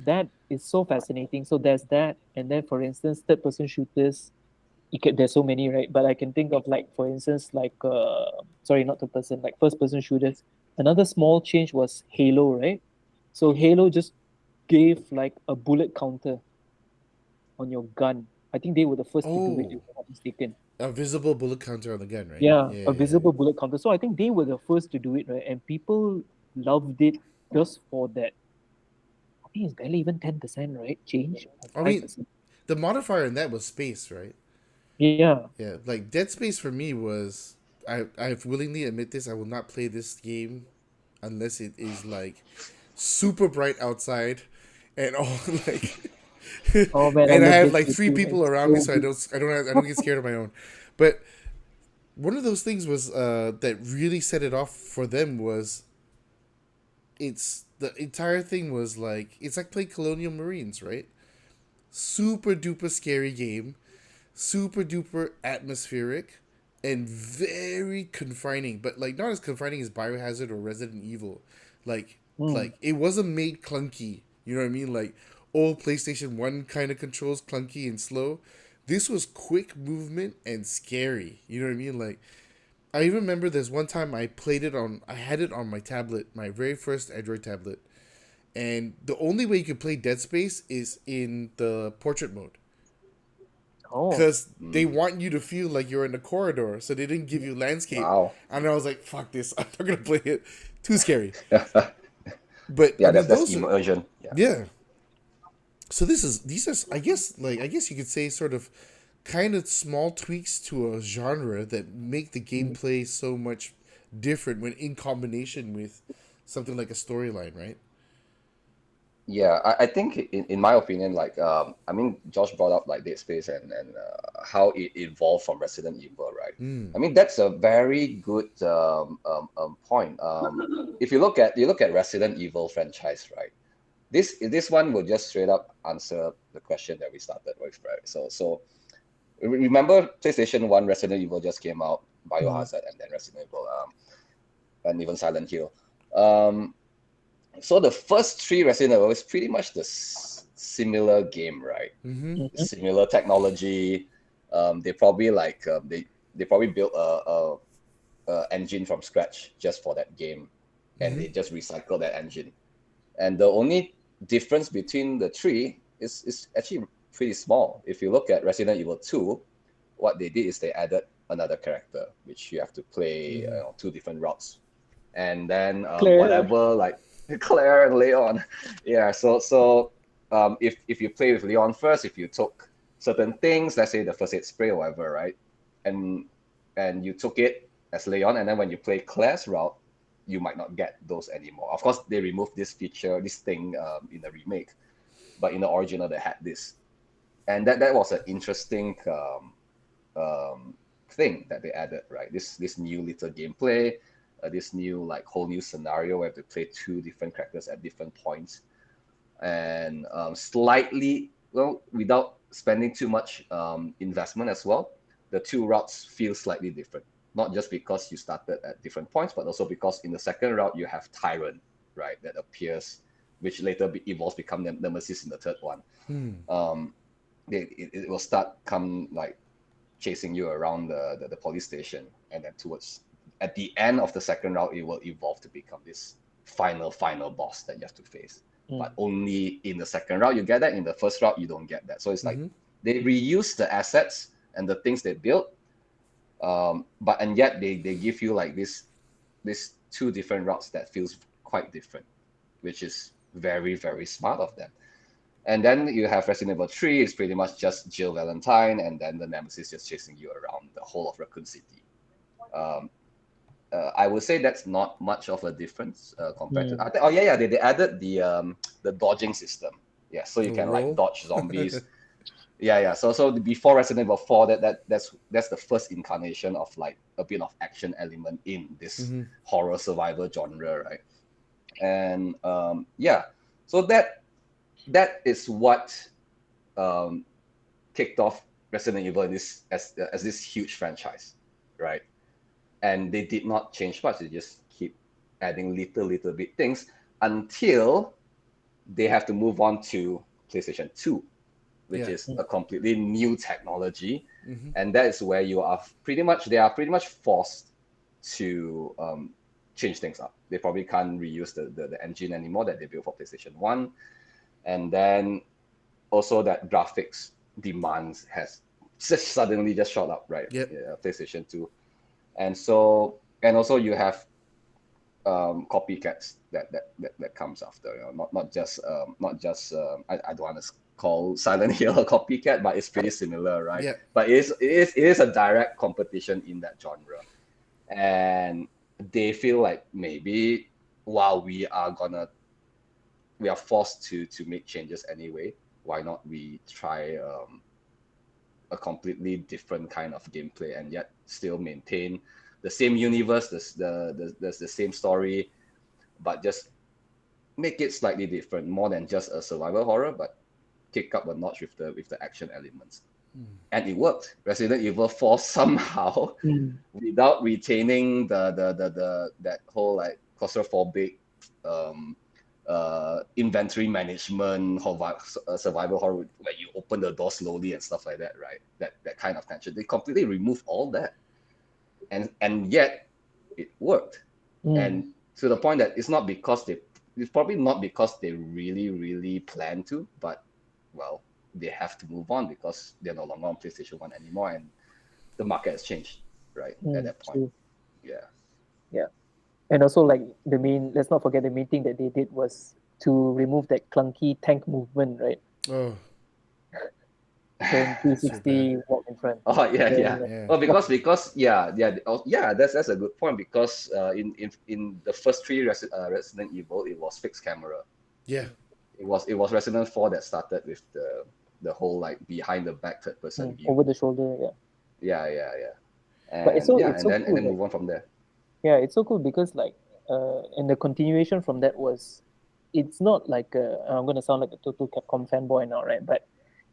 is so fascinating. So there's that, and then for instance, third person shooters. There's so many, right? But I can think of, like, for instance, like sorry, not third person, like first person shooters. Another small change was Halo, right? So Halo just gave like a bullet counter on your gun. I think they were the first to do it, if Oh, I'm not mistaken. a visible bullet counter on the gun, right? Yeah, Yeah, a yeah. visible bullet counter. So I think they were the first to do it, right? And people loved it just for that. I think it's barely even 10%, right? Change or I mean, 5%. the modifier in that was space, right? Yeah. Yeah, like Dead Space for me was I willingly admit this. I will not play this game unless it is like super bright outside and all like Oh man, I and I love have this like game three too, man. people It's around me so so good. I don't get scared of my own. But one of those things was that really set it off for them was it's the entire thing was like it's like playing Colonial Marines, right? Super duper scary game, super duper atmospheric, and very confining, but like not as confining as Biohazard or Resident Evil. Like Mm. like it wasn't made clunky. You know what I mean? Like old PlayStation 1 kind of controls clunky and slow. This was quick movement and scary. You know what I mean? Like I even remember there's one time I had it on my tablet, my very first Android tablet, and the only way you could play Dead Space is in the portrait mode Oh, because they Mm. want you to feel like you're in a corridor, so they didn't give you landscape. Wow. And I was like, "Fuck this! I'm not gonna play it. Too scary." But I Yeah, mean, that's those are immersion. Yeah. yeah. So these are I guess you could say sort of kind of small tweaks to a genre that make the mm. gameplay so much different when in combination with something like a storyline, right? Yeah, I think in my opinion, like I mean, Josh brought up like Dead Space and how it evolved from Resident Evil, right? Mm. I mean, that's a very good point. If you look at Resident Evil franchise, right? This one will just straight up answer the question that we started with, right? Remember PlayStation One, Resident Evil just came out, Mm. Biohazard, and then Resident Evil, and even Silent Hill. Um, so the first three Resident Evil is pretty much the similar game, right? Mm-hmm. Mhm. Similar technology. They probably they probably built a engine from scratch just for that game, and Mm-hmm. they just recycled that engine. And the only difference between the three is actually pretty small. If you look at Resident Evil 2, what they did is they added another character, which you have to play Mm-hmm. two different routes, and then Claire. whatever like Claire and Leon, yeah. If you play with Leon first, if you took certain things, let's say the first aid spray or whatever, right, and you took it as Leon, and then when you play Claire's route, you might not get those anymore. Of course, they removed this feature, this thing in the remake, but in the original they had this, and that was an interesting thing that they added, right? This new little gameplay, this new like whole new scenario where they play two different characters at different points, and slightly well without spending too much investment as well. The two routes feel slightly different, not just because you started at different points, but also because in the second route you have Tyrant, right, that appears, which later evolves become Nemesis in the third one. Hmm. Um, it will start come like chasing you around the police station, and then towards at the end of the second round it will evolve to become this final boss that you have to face, Mm. but only in the second round you get that. In the first round you don't get that, so it's like Mm-hmm. they reuse the assets and the things they built, but and yet they give you like this two different routes that feels quite different. which is very, very smart of them. And then you have Resident Evil 3, it's pretty much just Jill Valentine, and then the Nemesis just chasing you around the whole of Raccoon City. Um, I would say that's not much of a difference compared to. Oh yeah, they added the dodging system. Yeah, so you can like roll? dodge zombies. Yeah. So before Resident Evil 4, that's the first incarnation of like a bit of action element in this horror survival genre, right? And yeah, so that is what kicked off Resident Evil in this as this huge franchise, right? And they did not change much. They just keep adding little bit things until they have to move on to PlayStation 2, which is a completely new technology, and that is where they are pretty much forced to change things up. They probably can't reuse the engine anymore that they built for PlayStation 1, and then also that graphics demands has just suddenly just shot up, right? PlayStation 2. And also you have copycats that comes after, not just I don't want to call Silent Hill a copycat, but it's pretty similar, right? Yeah. But it is a direct competition in that genre, and they feel like maybe while we are forced to make changes anyway, why not we try a completely different kind of gameplay and yet still maintain the same universe, the same story, but just make it slightly different, more than just a survival horror, but kick up a notch with the action elements. And it worked. Resident Evil 4 somehow, without retaining the that whole like claustrophobic inventory management survival horror where you open the door slowly and stuff like that, right? That kind of tension. They completely removed all that. And yet it worked. And to the point that it's probably not because they really plan to, but well, they have to move on because they're no longer on PlayStation 1 anymore, and the market has changed, right? At that point. True. Yeah. And also like let's not forget the main thing that they did was to remove that clunky tank movement, right? Oh. Then 360 walk in front. Oh yeah. Well, because that's a good point, because in the first three Resident Evil, it was fixed camera. Yeah. It was Resident 4 that started with the whole like behind the back third person view. Over the shoulder, Yeah. And, but it's so and cool, then move on from there. Yeah, it's so cool because like and the continuation from that was, it's not like I'm gonna sound like a total Capcom fanboy now, right? But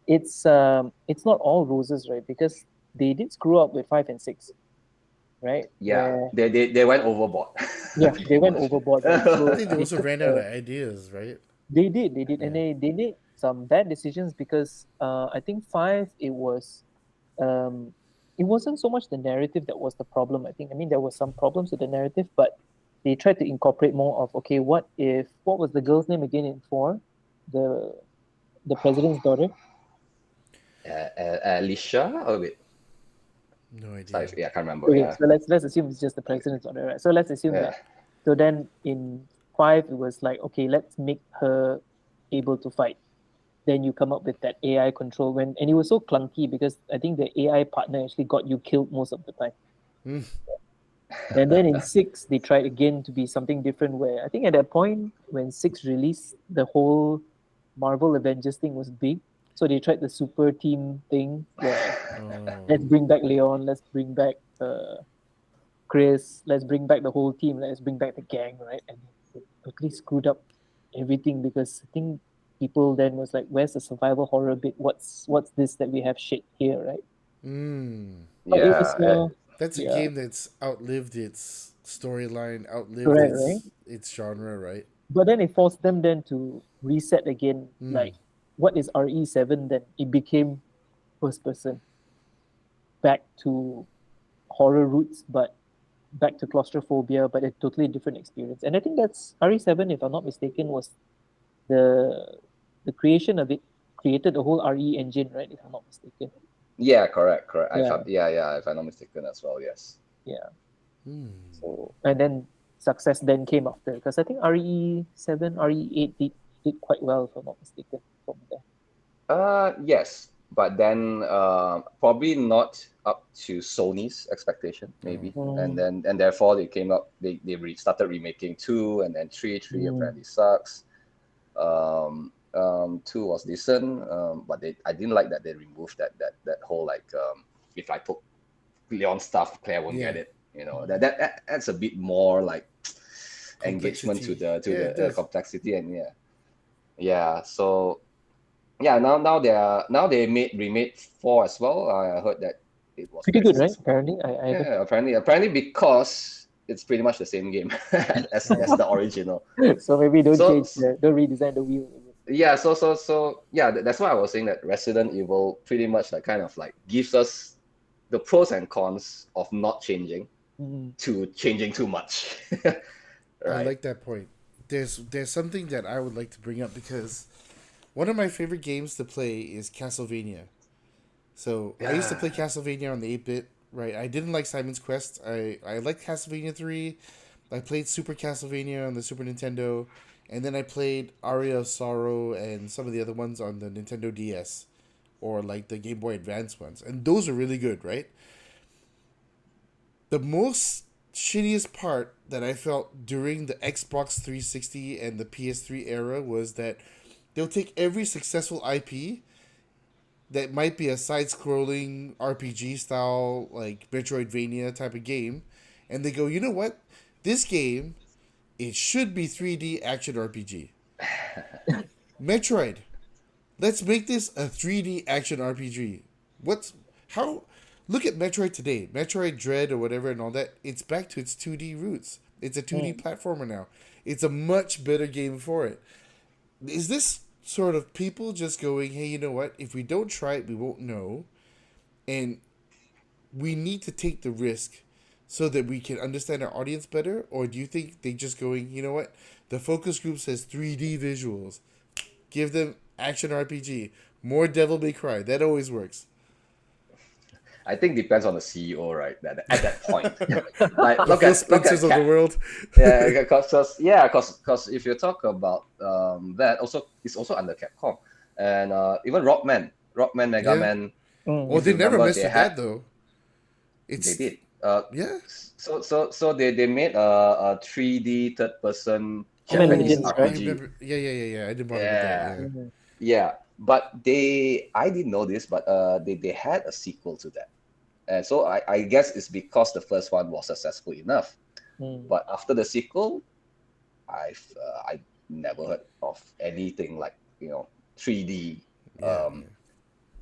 it's not all roses, right? Because they did screw up with 5 and 6, right? Yeah, they went overboard. Yeah, they went overboard. Right? So I think they also ran out of ideas, right? They did, and they made some bad decisions because I think 5 it wasn't so much the narrative that was the problem. I mean there were some problems with the narrative, but they tried to incorporate more of, okay, what was the girl's name again in 4, the president's daughter? Alicia? Oh wait. No idea. Sorry, I can't remember. Okay, Yeah. so let's assume it's just the president's daughter, right? So let's assume that. So then in 5 it was like, okay, let's make her able to fight. Then you come up with that AI control and it was so clunky because I think the AI partner actually got you killed most of the time. And then in 6 they tried again to be something different, where I think at that point when 6 released, the whole Marvel Avengers thing was big. So they tried the super team thing where let's bring back Leon, let's bring back Chris, let's bring back the whole team, let's bring back the gang, right? And they totally screwed up everything because I think people then was like, where's the survival horror bit? What's this that we have shit here, right? But that's a game that's outlived its storyline, its genre, right? But then it forced them then to reset again. Like, what is RE7 then? It became first person. Back to horror roots, but back to claustrophobia, but a totally different experience. And I think that's RE7, if I'm not mistaken, was the creation of it created the whole RE engine, right? If I'm not mistaken. Yeah, correct. If I'm not mistaken as well, yes. Yeah. So and then success then came after? Because I think RE7, RE8 did quite well, if I'm not mistaken, from there. Yes, but then probably not up to Sony's expectation, maybe. And therefore they came up. They started remaking 2, and then 3 apparently sucks. 2 was decent, but I didn't like that they removed that whole like if I put Leon stuff, Claire won't get it. You know, that adds a bit more like engagement to the complexity, and so now they remade 4 as well. I heard that it was pretty very good, right? successful. Apparently, apparently because it's pretty much the same game as the original. So maybe don't redesign the wheel. Yeah, that's why I was saying that Resident Evil pretty much like kind of like gives us the pros and cons of not changing to changing too much. Right? I like that point. There's something that I would like to bring up, because one of my favorite games to play is Castlevania. So I used to play Castlevania on the 8-bit, right? I didn't like Simon's Quest. I liked Castlevania 3. I played Super Castlevania on the Super Nintendo. And then I played Aria of Sorrow and some of the other ones on the Nintendo DS, or like the Game Boy Advance ones. And those are really good, right? The most shittiest part that I felt during the Xbox 360 and the PS3 era was that they'll take every successful IP that might be a side-scrolling RPG style, like Metroidvania type of game, and they go, you know what? This game, it should be 3D action RPG. Metroid. Let's make this a 3D action RPG. Look at Metroid today. Metroid Dread or whatever and all that. It's back to its 2D roots. It's a 2D platformer now. It's a much better game for it. Is this sort of people just going, hey, you know what? If we don't try it, we won't know. And we need to take the risk so that we can understand our audience better? Or do you think they just going, you know what? The focus group says 3D visuals. Give them action RPG. More Devil May Cry. That always works. I think depends on the CEO, right? At that point, like look at Spencers of the world. because if you talk about that, also it's also under Capcom, and even Rockman, Mega Man. Well, they never messed with that though. They did. So they made a 3D third person Japanese RPG. Yeah. I didn't bother with that. Yeah, but I didn't know this, but they had a sequel to that. And so I guess it's because the first one was successful enough. But after the sequel, I never heard of anything like 3D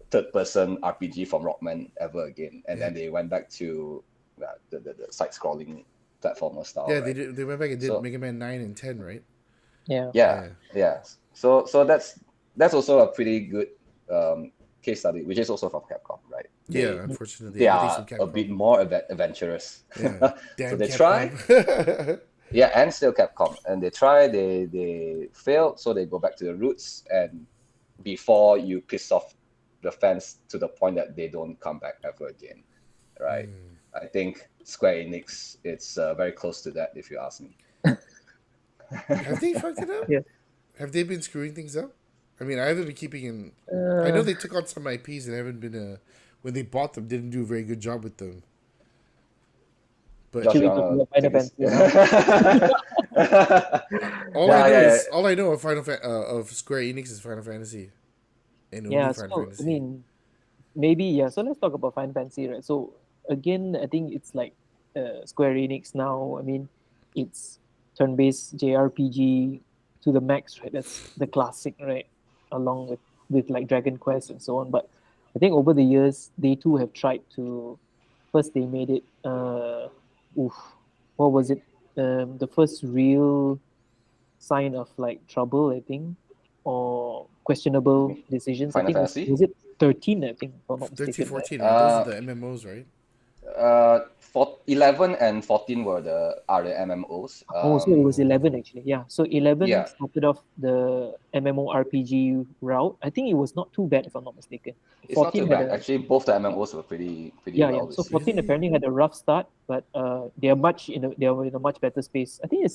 third person RPG from Rockman ever again. And then they went back to the side scrolling platformer style. Yeah, right? they went back and did Mega Man 9 and 10, right? Yeah. So that's also a pretty good case study, which is also from Capcom, right? Unfortunately, they are a bit more adventurous. Yeah. So they try, and still Capcom, and they fail, so they go back to the roots, and before you piss off the fans to the point that they don't come back ever again, right? I think Square Enix, it's very close to that, if you ask me. Have they fucked it up? Yeah. Have they been screwing things up? I mean, I haven't been keeping in. I know they took on some IPs and haven't been when they bought them, didn't do a very good job with them. But all I know of Square Enix is Final Fantasy. And Final Fantasy. I mean, maybe So let's talk about Final Fantasy, right? So again, I think it's like Square Enix now. I mean, it's turn-based JRPG to the max, right? That's the classic, right? Along with like Dragon Quest and so on. But I think over the years, they too have tried to. First, they made it. What was it? The first real sign of like trouble, I think, or questionable decisions. Final I think Fantasy? was it 13? I think, if I'm not 13, mistaken. 14. Right? Those are the MMOs, right? 11 and 14 are the MMOs. Oh, so it was 11 actually. Yeah. So 11 Yeah, started off the MMORPG route. I think it was not too bad if I'm not mistaken. it's not 14 too had bad. a Actually, both the MMOs were pretty yeah, yeah. well So received. 14 Really? apparently had a rough start, but they are they are in a much better space. I think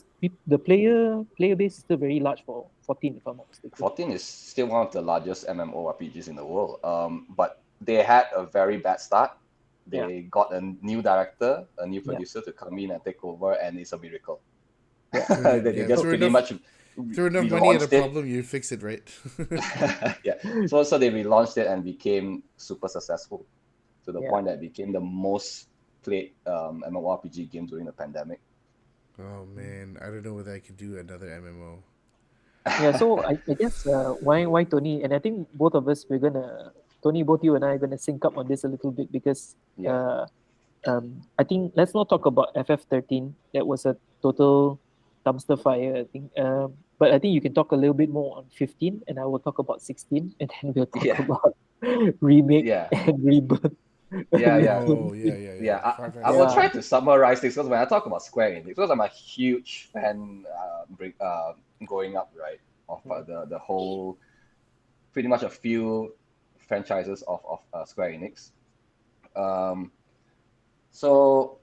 the player base is still very large for 14 if I'm not mistaken. 14 is still one of the largest MMORPGs in the world. But they had a very bad start. Yeah. They got a new director, a new Yeah. producer to come in and take over, and it's a miracle. Yeah. They Yeah, just pretty much throw enough money at a relaunched it. problem, you fix it, right? Yeah, so they relaunched it and became super successful to the Yeah. point that it became the most played MMORPG game during the pandemic. Oh man, I don't know whether I could do another MMO. Yeah, so I guess why Tony, and I think both of us, we're gonna Tony, both you and I are gonna sync up on this a little bit because Yeah, I think let's not talk about FF13. That was a total dumpster fire, I think. But I think you can talk a little bit more on 15, and I will talk about 16, and then we'll talk yeah, about remake yeah, and rebirth. yeah, yeah. Oh yeah, yeah, yeah. Yeah, Final I Fantasy will Yeah, try 15. to summarize this because when I talk about Square Enix, because I'm a huge fan growing up, right, of the whole, pretty much a few franchises of Square Enix. Um, so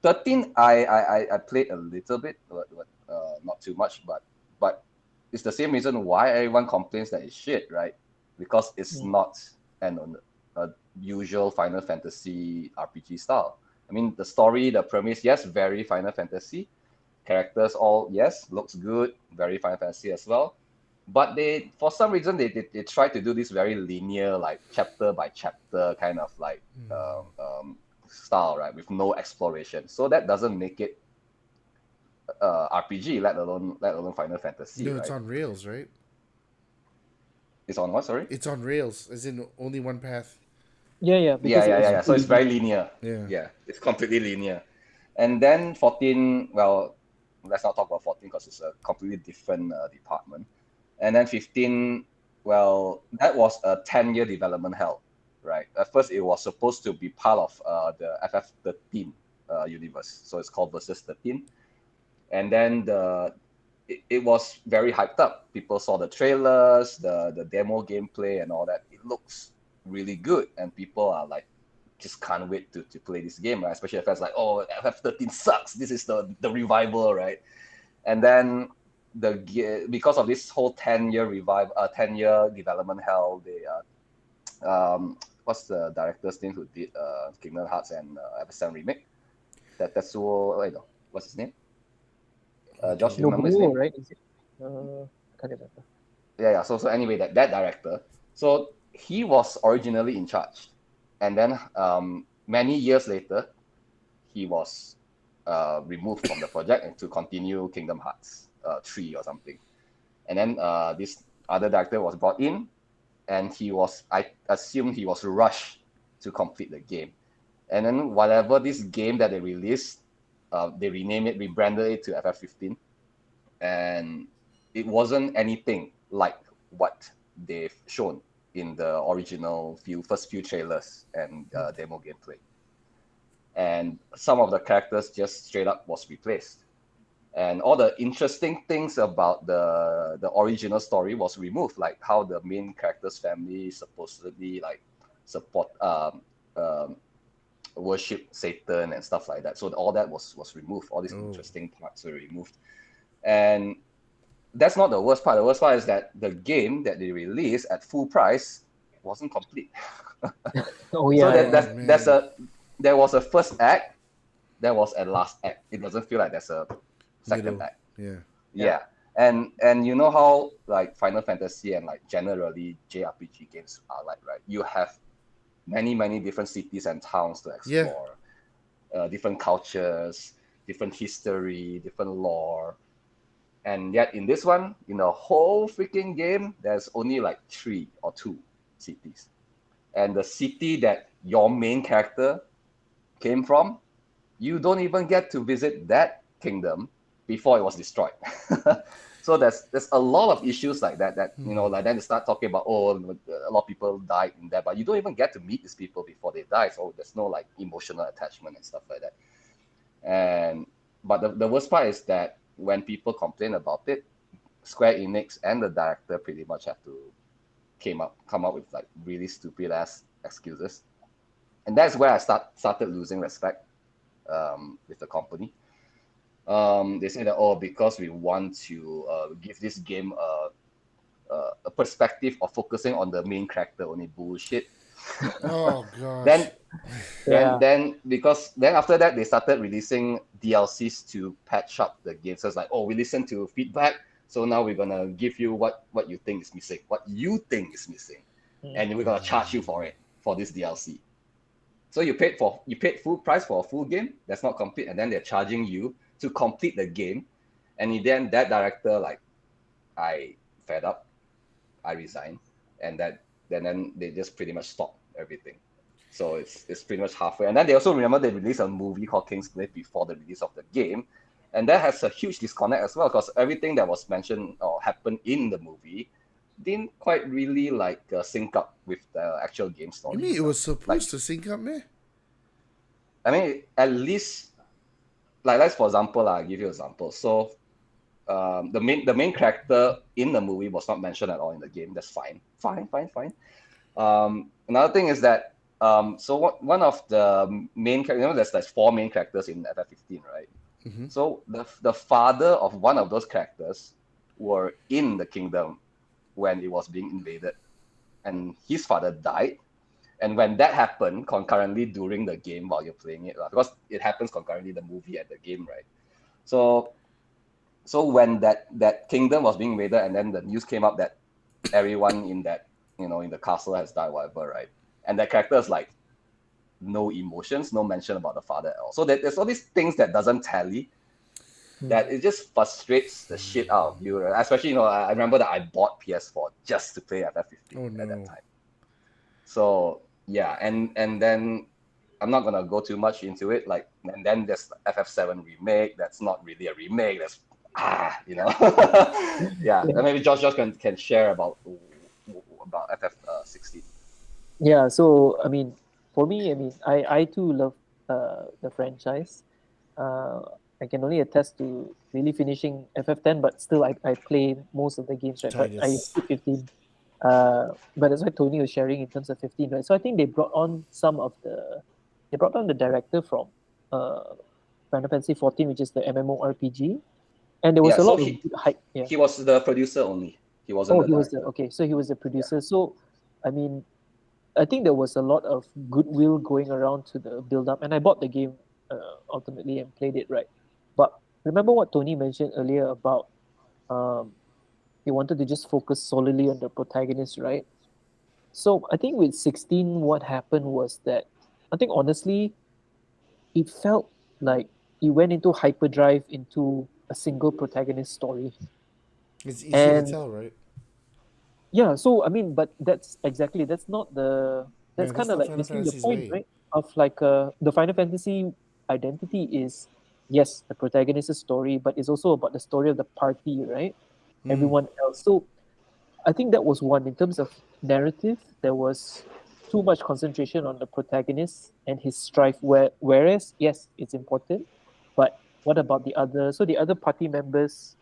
13, I played a little bit, but not too much, but it's the same reason why everyone complains that it's shit, right? Because it's mm, not a usual Final Fantasy RPG style. I mean, the story, the premise, yes, very Final Fantasy. Characters, all yes, looks good, very Final Fantasy as well. But they, for some reason, they try to do this very linear, like chapter by chapter kind of like style, right, with no exploration. So that doesn't make it RPG, let alone Final Fantasy, No, it's right? on rails, right? It's on what? Sorry. It's on rails, as in only one path. yeah, Yeah, because it yeah, was yeah, Yeah, yeah. So super it's easy. very linear. yeah. Yeah, it's completely linear. And then 14, well, let's not talk about 14 because it's a completely different department. And then 15, well, that was a 10-year development hell, right? At first, it was supposed to be part of the FF13 universe. So it's called Versus 13. And then it was very hyped up. People saw the trailers, the demo gameplay, and all that. It looks really good, and people are like, just can't wait to play this game, right? Especially if it's like, oh, FF13 sucks. This is the revival, right? And then because of this whole 10-year development hell, they what's the director's name who did Kingdom Hearts and FF7 remake? Tetsuo, wait, no, what's his name? I Josh, don't do you remember his Nobuo, name? right? Is it? I can't remember. Yeah. So anyway, that director, so he was originally in charge, and then many years later, he was removed from the project and to continue Kingdom Hearts 3 or something. And then this other director was brought in, and I assume he was rushed to complete the game. And then whatever this game that they released, they rebranded it to FF15, and it wasn't anything like what they've shown in the original first few trailers and demo gameplay. And some of the characters just straight up was replaced, and all the interesting things about the original story was removed, like how the main character's family supposedly like support worship Satan and stuff like that. So all that was removed. All these know. interesting parts were removed, and that's not the worst part. The worst part is that the game that they released at full price wasn't complete. Oh So yeah, that yeah. Oh that's man. there was a first act, there was a last act. It doesn't feel like there's a second Middle. act. Yeah. Yeah. Yeah. And you know how like Final Fantasy and like generally JRPG games are like, right? You have many different cities and towns to Yeah. explore, different cultures, different history, different lore. And yet in this one, in the whole freaking game, there's only like 3 or 2 cities. And the city that your main character came from, you don't even get to visit that kingdom before it was destroyed. So there's a lot of issues like that like then they start talking about, oh, a lot of people died in that, but you don't even get to meet these people before they die, so there's no like emotional attachment and stuff like that. But the worst part is that when people complain about it, Square Enix and the director pretty much have to come up with like really stupid ass excuses, and that's where I started losing respect with the company. They say that, oh, because we want to give this game a perspective of focusing on the main character only. Bullshit. Oh gosh. Then because then after that they started releasing DLCs to patch up the game. So it's like, oh, we listened to feedback, so now we're gonna give you what you think is missing, and we're gonna charge you for it, for this DLC. So you paid full price for a full game that's not complete, and then they're charging you to complete the game. And then that director, like, I fed up, I resigned, and then they just pretty much stopped everything. So it's pretty much halfway. And then they also, remember, they released a movie called Kingsglaive before the release of the game, and that has a huge disconnect as well, because everything that was mentioned or happened in the movie didn't quite really like sync up with the actual game story. You mean it was supposed to sync up, man? I mean, at least, like, let's, for example, I'll give you an example. So the main character in the movie was not mentioned at all in the game. That's fine. Another thing is that one of the main characters, there's like 4 main characters in FF15, right? Mm-hmm. So the father of one of those characters were in the kingdom when it was being invaded, and his father died. And when that happened concurrently during the game while you're playing it, because it happens concurrently, the movie and the game, right? So when that kingdom was being invaded, and then the news came up that everyone in that, in the castle has died, whatever, right? And that character is like, no emotions, no mention about the father at all. So there's all these things that doesn't tally, that it just frustrates the shit out of you, right? Especially, I remember that I bought PS4 just to play FF15 at that time. So yeah, and then I'm not gonna go too much into it. Like, and then there's FF7 remake. That's not really a remake. That's yeah. And maybe Josh can share about FF16. Yeah, so I mean, for me, I too love the franchise. I can only attest to really finishing FF10, but still I play most of the games, right? But I skip 15. But that's what Tony was sharing in terms of 15, right? So I think they brought on the director from Final Fantasy 14, which is the MMORPG, and there was a lot of hype. Yeah, he was the producer only. He wasn't. So he was the producer. Yeah. So, I mean, I think there was a lot of goodwill going around to the build-up, and I bought the game ultimately and played it, right? But remember what Tony mentioned earlier about he wanted to just focus solely on the protagonist, right? So I think with 16, what happened was that I think honestly, it felt like he went into hyperdrive into a single protagonist story. It's easy to tell, right? Yeah, so I mean, but that's not the kind of like missing the point, right? Of like the Final Fantasy identity is, yes, the protagonist's story, but it's also about the story of the party, right? Everyone else. So I think that was one. In terms of narrative, there was too much concentration on the protagonist and his strife, whereas, yes, it's important, but what about the other? So the other party members,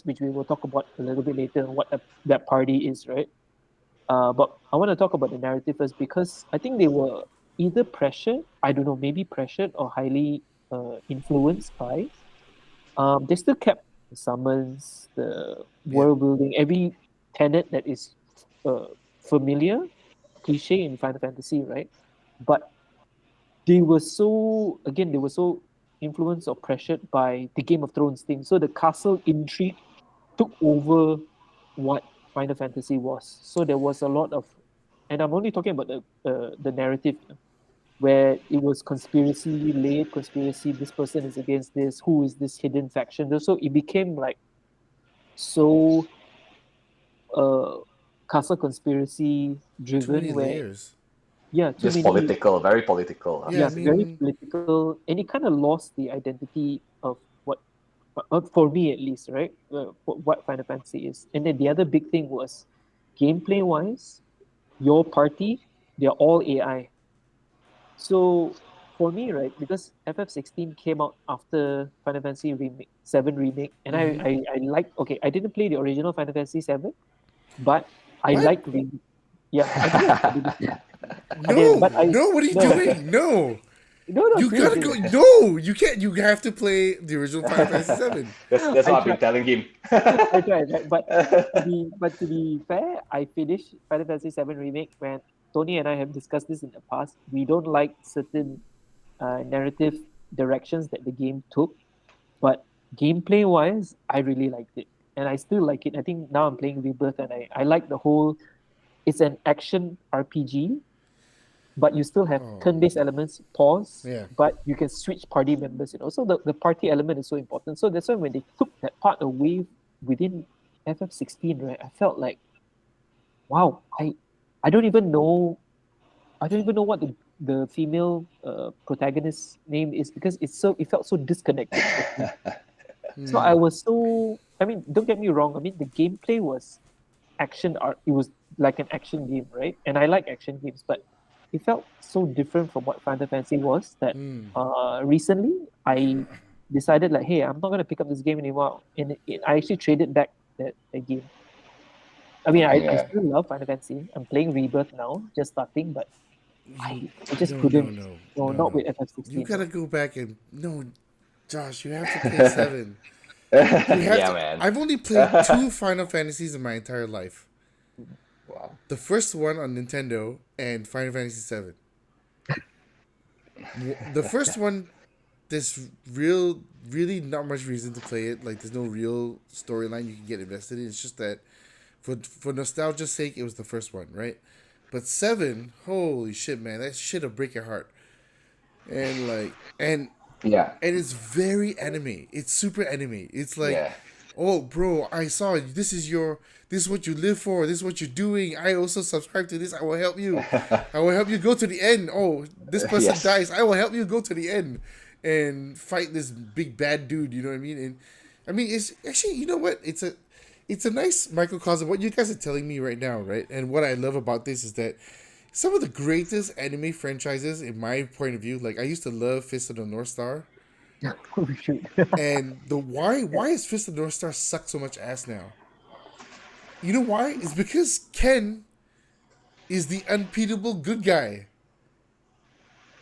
which we will talk about a little bit later, what that party is, right? But I want to talk about the narrative first, because I think they were either pressured, I don't know, maybe pressured or highly influenced by. They still kept the summons, the world building, every tenet that is familiar, cliche in Final Fantasy, right? But they were so influenced or pressured by the Game of Thrones thing. So the castle intrigue took over what Final Fantasy was. So there was a lot of, and I'm only talking about the narrative, where it was conspiracy, this person is against this, who is this hidden faction. So it became like so castle conspiracy driven, too many layers. Just political, very political. Very political, and it kind of lost the identity of what for me at least, right? What Final Fantasy is. And then the other big thing was gameplay wise, your party, they're all AI. So for me, right, because FF16 came out after Final Fantasy remake 7 remake, and I like, okay, I didn't play the original Final Fantasy 7, but I What? like remake. Yeah, I did. I did, No, but I no, what are you no doing? No. no You gotta go. seriously. No, you can't. You have to play the original Final Fantasy VII. That's I what I've been tried. telling him. I tried, right? But to be fair, I finished Final Fantasy 7 remake when Tony and I have discussed this in the past. We don't like certain narrative directions that the game took, but gameplay wise, I really liked it, and I still like it. I think now I'm playing Rebirth, and I like the whole. It's an action RPG, but you still have Oh, turn-based elements, pause, yeah. but you can switch party members, So the party element is so important. So that's why when they took that part away within FF16, right, I felt like, wow, I don't even know what the female protagonist's name is because it felt so disconnected for me. So I was so I mean, don't get me wrong, I mean the gameplay was action art. It was like an action game, right? And I like action games, but it felt so different from what Final Fantasy was that recently I decided like, hey, I'm not gonna pick up this game anymore, and I actually traded back that game. I mean, I Yeah. still love Final Fantasy. I'm playing Rebirth now, just starting, but You, I just no, no, couldn't. no, No, no, not no. with You FF16. gotta No. go back and no, Josh. You have to play seven. You have Yeah, to. man. I've only played two Final Fantasies in my entire life. Wow. The first one on Nintendo and Final Fantasy VII. The first one, there's really not much reason to play it. Like, there's no real storyline you can get invested in. It's just that, for nostalgia's sake, it was the first one, right? But seven, holy shit, man, that shit'll break your heart. And like, Yeah. and it's very anime. It's super anime. It's like, Yeah. oh, bro, I saw it. This is what you live for. This is what you're doing. I also subscribe to this. I will help you. I will help you go to the end. Oh, this person Yes. dies. I will help you go to the end and fight this big bad dude. You know what I mean? And I mean, it's actually, you know what? It's a nice microcosm. What you guys are telling me right now, right? And what I love about this is that some of the greatest anime franchises, in my point of view, like I used to love Fist of the North Star. Oh shoot. And the why is Fist of the North Star suck so much ass now? You know why? It's because Ken is the unbeatable good guy.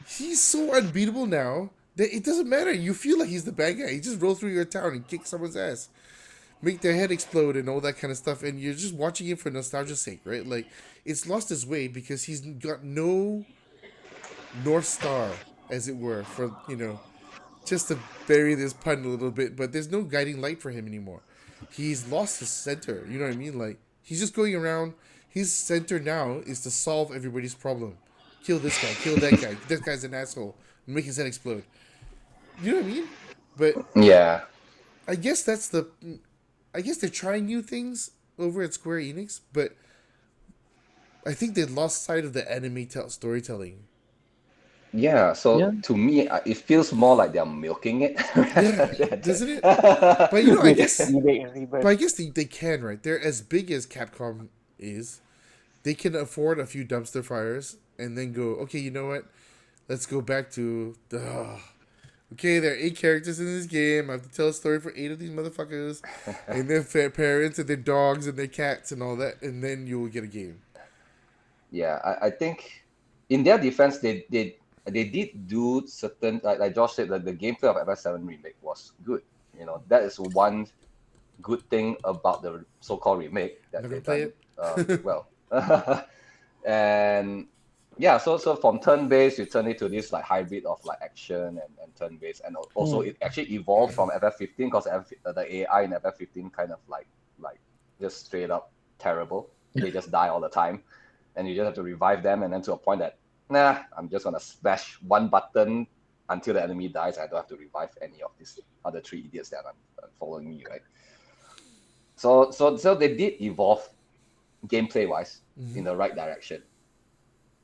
He's so unbeatable now that it doesn't matter. You feel like he's the bad guy. He just rolls through your town and kicks someone's ass, make their head explode and all that kind of stuff. And you're just watching it for nostalgia's sake, right? Like, it's lost its way because he's got no North Star, as it were, for, just to bury this pun a little bit, but there's no guiding light for him anymore. He's lost his center. You know what I mean? Like, he's just going around. His center now is to solve everybody's problem. Kill this guy. Kill that guy. This guy's an asshole. Make his head explode. You know what I mean? But Yeah. I guess that's the. I guess they're trying new things over at Square Enix, but I think they lost sight of the anime storytelling. Yeah. Yeah. So to me, it feels more like they're milking it. Yeah, doesn't it? But I With guess remake and rebirth. But I guess they can, right? They're as big as Capcom is. They can afford a few dumpster fires and then go, okay, you know what? Let's go back to the. Okay, there are 8 characters in this game. I have to tell a story for 8 of these motherfuckers. And their parents and their dogs and their cats and all that. And then you will get a game. Yeah, I think in their defense, they did do certain, like Josh said, that the gameplay of FF7 remake was good. That is one good thing about the so-called remake I'm that not going they've to play done it. well. And yeah, so from turn-based, you turn it to this like hybrid of like action and turn-based, and also it actually evolved from FF15 because the AI in FF15 kind of like just straight up terrible. They just die all the time, and you just have to revive them, and then to a point that I'm just gonna smash one button until the enemy dies. I don't have to revive any of these other 3 idiots that are following me, right? So they did evolve gameplay wise in the right direction.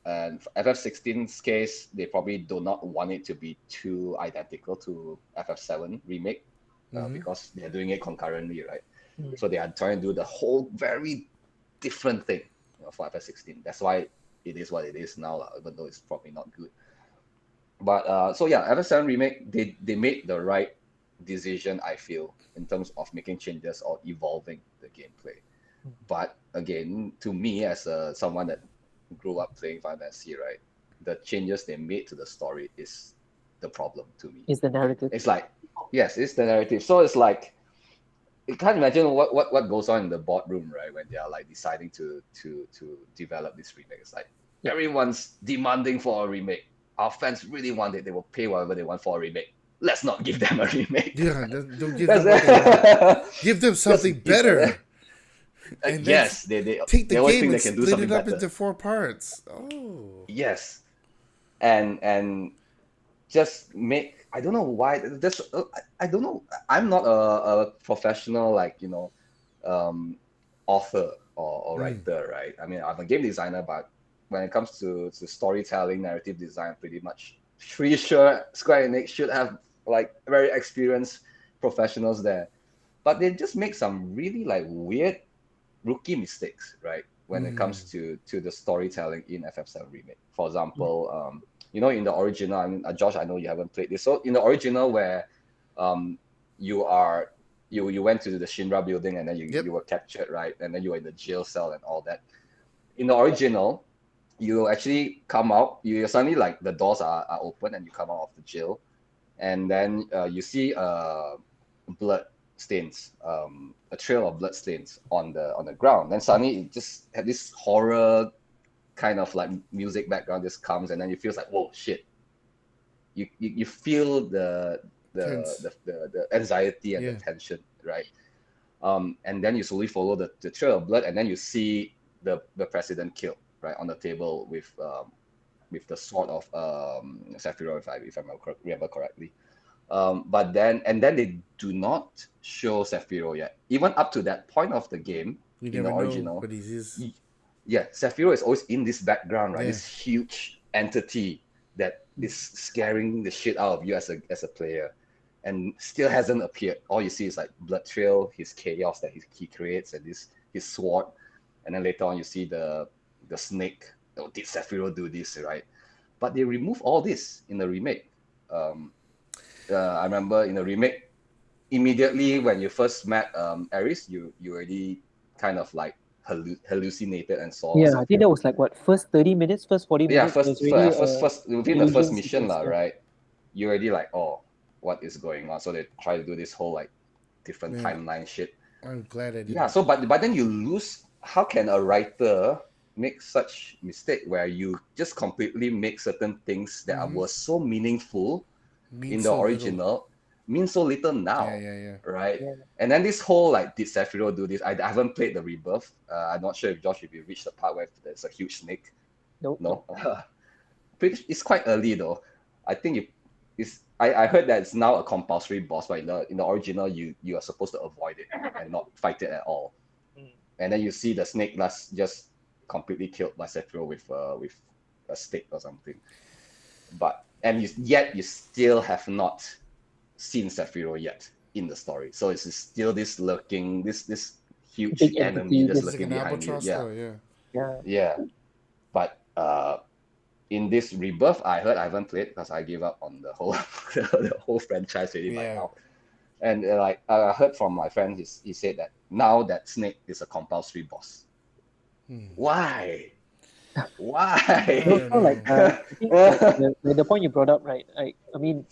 And for FF16's case, they probably do not want it to be too identical to FF7 remake. because they're doing it concurrently, right? Mm. So they are trying to do the whole very different thing, for FF16. That's why it is what it is now, even though it's probably not good. But so yeah, FF7 remake, they made the right decision, I feel, in terms of making changes or evolving the gameplay. But again, to me, as someone that grew up playing Final Fantasy, right, the changes they made to the story is the problem to me. Is the narrative. It's like, yes, it's the narrative. So it's like, you can't imagine what goes on in the boardroom, right, when they are like deciding to develop this remake. It's like everyone's demanding for a remake. Our fans really want it. They will pay whatever they want for a remake. Let's not give them a remake. Yeah, don't give them what they want. Give them something better. And yes, they take the always game think and they can do split something it up better. into 4 parts. Oh. Yes, and just make. I don't know why. This I don't know. I'm not a professional author or writer, right? I mean, I'm a game designer, but when it comes to storytelling, narrative design, pretty much pretty sure Square Enix should have like very experienced professionals there. But they just make some really like weird rookie mistakes, right? When it comes to the storytelling in FF7 remake. For example, in the original, I mean, Josh, I know you haven't played this. So in the original, where you went to the Shinra building and then you were captured, right? And then you were in the jail cell and all that. In the original, you actually come out. You suddenly like the doors are open and you come out of the jail, and then you see blood stains, a trail of blood stains on the ground. Then suddenly it just had this horror kind of like music background just comes, and then you feel like, whoa, shit. You feel the anxiety and the tension, right? And then you slowly follow the trail of blood, and then you see the president killed, right, on the table with the sword of Sephiroth, if I remember correctly. But then they do not show Sephiroth yet. Even up to that point of the game, You in never the original, know what he is. yeah, Sephiroth is always in this background, right? This huge entity that is scaring the shit out of you as a player, and still hasn't appeared. All you see is like blood trail, his chaos that he creates, and his sword, and then later on you see the snake. Oh, did Sephiroth do this, right? But they remove all this in the remake. I remember in the remake, immediately when you first met Ares, you already kind of like hallucinated and saw. Yeah, Sephiroth. I think that was like what, first 30 minutes, first 40 Yeah, minutes. first within the first mission, sequence, right? You already like, oh, what is going on? So they try to do this whole like different timeline shit. I'm glad I didn't. Yeah, so but then you lose. How can a writer make such mistake where you just completely make certain things that were so meaningful in the original mean so little now? Right? Yeah. And then this whole like, did Sephiroth do this? I haven't played the Rebirth. I'm not sure if Josh, if you reached the part where there's a huge snake. Nope. No. It's quite early though. I think I heard that it's now a compulsory boss, but in the original you are supposed to avoid it and not fight it at all. And then you see the snake just completely killed by Sephiroth with a stick or something. Yet you still have not seen Sephiroth yet in the story. So it's still this lurking, this huge Big enemy entity, just this- looking Like an behind you. albatross. Yeah. But in this Rebirth, I haven't played because I gave up on the whole the whole franchise already by now. And like I heard from my friend, he said that now that snake is a compulsory boss. Why? Why? Also, like, I think the point you brought up, right? I mean,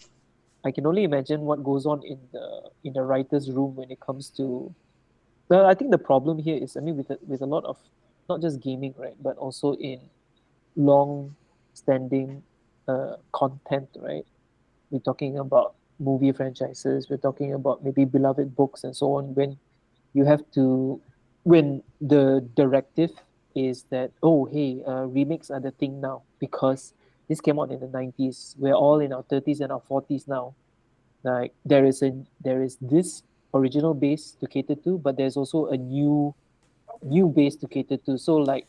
I can only imagine what goes on in the writer's room when it comes to. Well, I think the problem here is, I mean, with a lot of not just gaming, right, but also in long-standing content, right? We're talking about movie franchises. We're talking about maybe beloved books and so on. When the directive is that, oh hey, remakes are the thing now because this came out in the 90s. We're all in our 30s and our 40s now. Like there is this original base to cater to, but there's also a new base to cater to. So like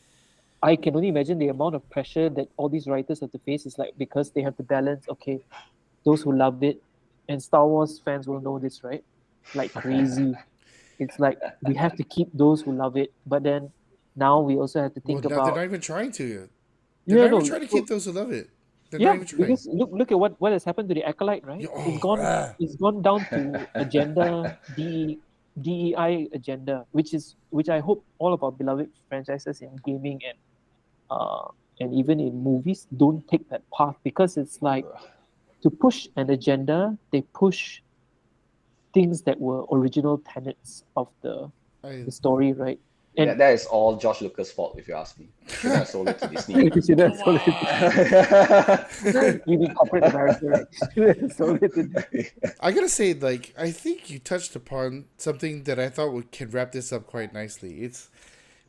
I can only imagine the amount of pressure that all these writers have to face is like, because they have to balance, okay, those who love it, and Star Wars fans will know this, right? like crazy. It's like we have to keep those who love it, but then now we also have to Well, think now they're about not even trying to. They're yeah not even no trying to so, keep those who love it. They're not yeah, even trying. because look at what has happened to the Acolyte, right? It's gone down to agenda DEI agenda, which I hope all of our beloved franchises in gaming and even in movies don't take that path, because it's like to push an agenda, they push things that were original tenets of I, the story, right? And That is all George Lucas' fault, if you ask me. Shouldn't have sold it to Disney. you should have come sold it. on. You mean corporate America, right? Should have sold it to I gotta say, like, I think you touched upon something that I thought can wrap this up quite nicely. It's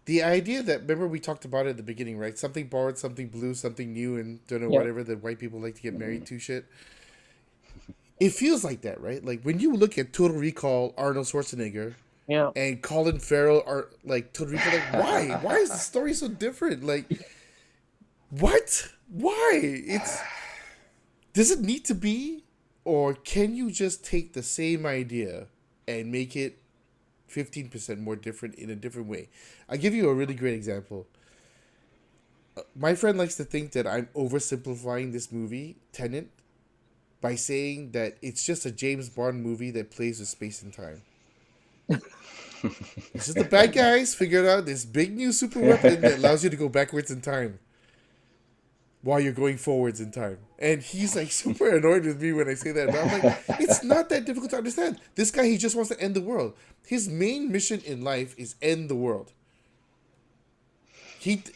the idea that, remember we talked about it at the beginning, right? Something borrowed, something blue, something new, and don't know yeah, whatever that white people like to get married to shit. It feels like that, right? Like when you look at Total Recall, Arnold Schwarzenegger, yeah. and Colin Farrell are like Total Recall. Like, why? Why is the story so different? Like, what? Why? Does it need to be, or can you just take the same idea and make it 15% more different in a different way? I'll give you a really great example. My friend likes to think that I'm oversimplifying this movie, Tenet, by saying that it's just a James Bond movie that plays with space and time. It's just the bad guys figured out this big new super weapon that allows you to go backwards in time while you're going forwards in time. And he's like super annoyed with me when I say that. But I'm like, it's not that difficult to understand. This guy, he just wants to end the world. His main mission in life is end the world.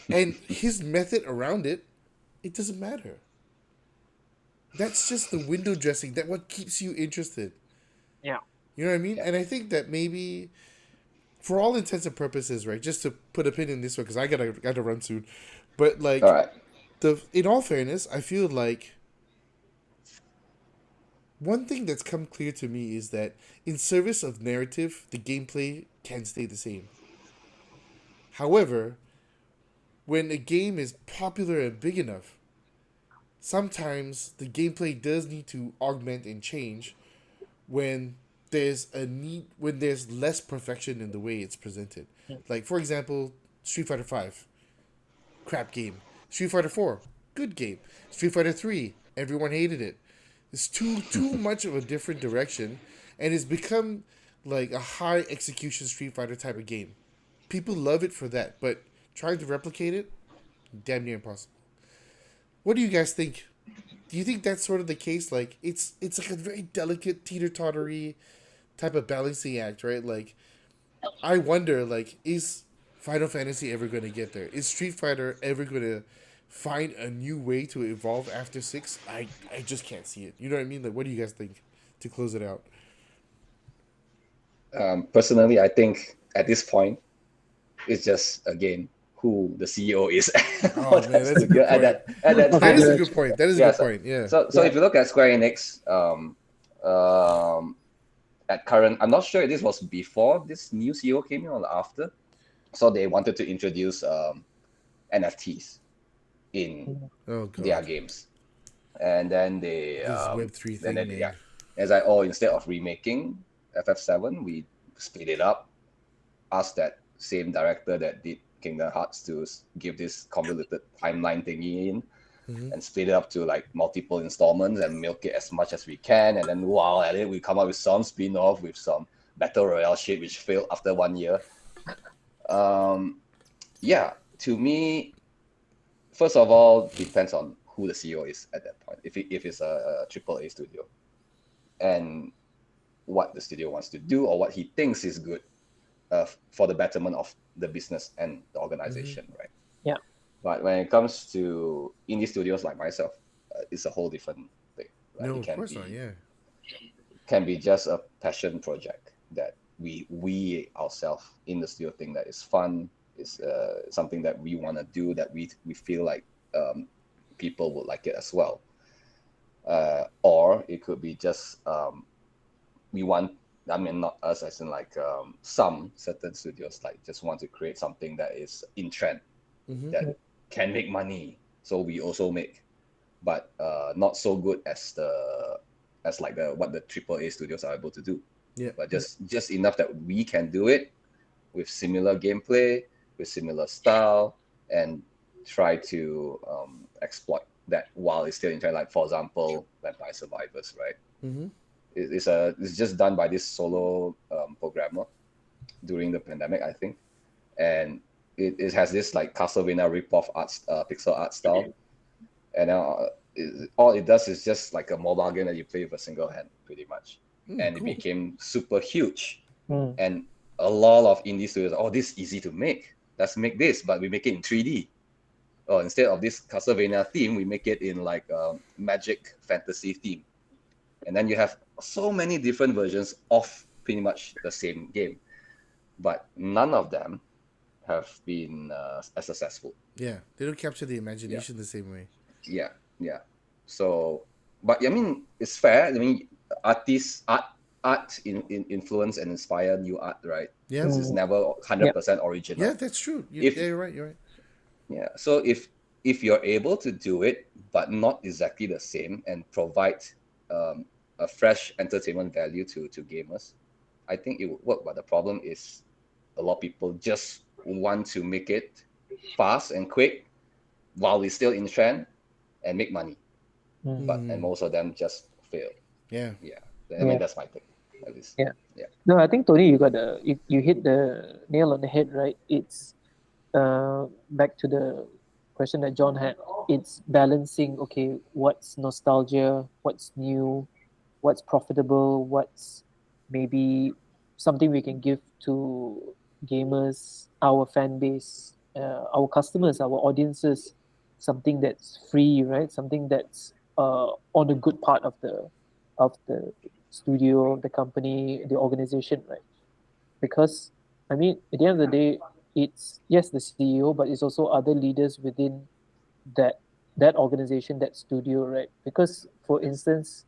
And his method around it, it doesn't matter. That's just the window dressing. That what keeps you interested. Yeah. You know what I mean? And I think that maybe, for all intents and purposes, right? Just to put a pin in this one, because I gotta run soon. But like, All right. in all fairness, I feel like one thing that's come clear to me is that in service of narrative, the gameplay can stay the same. However, when a game is popular and big enough, sometimes the gameplay does need to augment and change when when there's less perfection in the way it's presented. Like for example, Street Fighter 5, crap game. Street Fighter 4, good game. Street Fighter 3, everyone hated it. It's too much of a different direction, and it's become like a high execution Street Fighter type of game. People love it for that, but trying to replicate it, damn near impossible. What do you guys think? Do you think that's sort of the case? Like it's like a very delicate teeter tottery type of balancing act, right? Like I wonder, like, is Final Fantasy ever going to get there? Is Street Fighter ever going to find a new way to evolve after 6? I just can't see it. You know what I mean? Like, what do you guys think to close it out? Personally, I think at this point, it's just again who the CEO is. Oh man, that's a good point. At that That time. is a good point. That is a Yeah, good point. Yeah. So if you look at Square Enix, at current, I'm not sure if this was before this new CEO came in or after. So they wanted to introduce NFTs in Oh god. their games, and then they This Web3 thing, man. yeah, it's like, instead of remaking FF7, we split it up. Asked that same director that did Kingdom Hearts to give this convoluted timeline thingy in, and split it up to like multiple installments and milk it as much as we can. And then wow, at it we come up with some spin-off with some battle royale shit which failed after 1 year. Yeah, to me, first of all, depends on who the CEO is at that point. If it's a AAA studio, and what the studio wants to do or what he thinks is good for the betterment of the business and the organization, right? Yeah. But when it comes to indie studios like myself, it's a whole different thing. Right? No, of course not. Yeah. Can be just a passion project that we ourselves in the studio think that is fun, is something that we want to do, that we feel like people would like it as well. Or it could be just we want, I mean, not us as in like some certain studios like just want to create something that is in trend, that can make money, so we also make, but not so good as what the AAA studios are able to do. Yeah. but just enough that we can do it with similar gameplay, with similar style, and try to exploit that while it's still in trend. Like for example, Vampire Survivors, right? Mm-hmm. It's just done by this solo programmer during the pandemic, I think, and it has this like Castlevania ripoff art, pixel art style, and all it does is just like a mobile game that you play with a single hand, pretty much, and it Cool. became super huge, Mm. and a lot of indie studios, oh, this is easy to make. Let's make this, but we make it in 3D. Oh, instead of this Castlevania theme, we make it in like a magic fantasy theme. And then you have so many different versions of pretty much the same game, but none of them have been as successful. Yeah, they don't capture the Yeah, imagination the same way. yeah, yeah. So, but I mean, it's fair. I mean, art influence and inspire new art, right? Yeah. It's Mm. never Yeah. 100% Yeah, original. that's true. If Yeah, you're right. You're right. Yeah, so if you're able to do it but not exactly the same and provide um, a fresh entertainment value to gamers, I think it would work. But the problem is a lot of people just want to make it fast and quick while it's still in trend and make money. Mm. And most of them just fail. Yeah. Yeah, I mean Yeah. that's my take at least. Yeah. Yeah, No, I think Tony, you hit the nail on the head, right? It's back to the question that John had. It's balancing. Okay, what's nostalgia? What's new? What's profitable? What's maybe something we can give to gamers, our fan base, our customers, our audiences, something that's free, right? Something that's on the good part of the studio, the company, the organization, right? Because I mean, at the end of the day, it's yes the CEO, but it's also other leaders within that organization, that studio, right? Because for instance,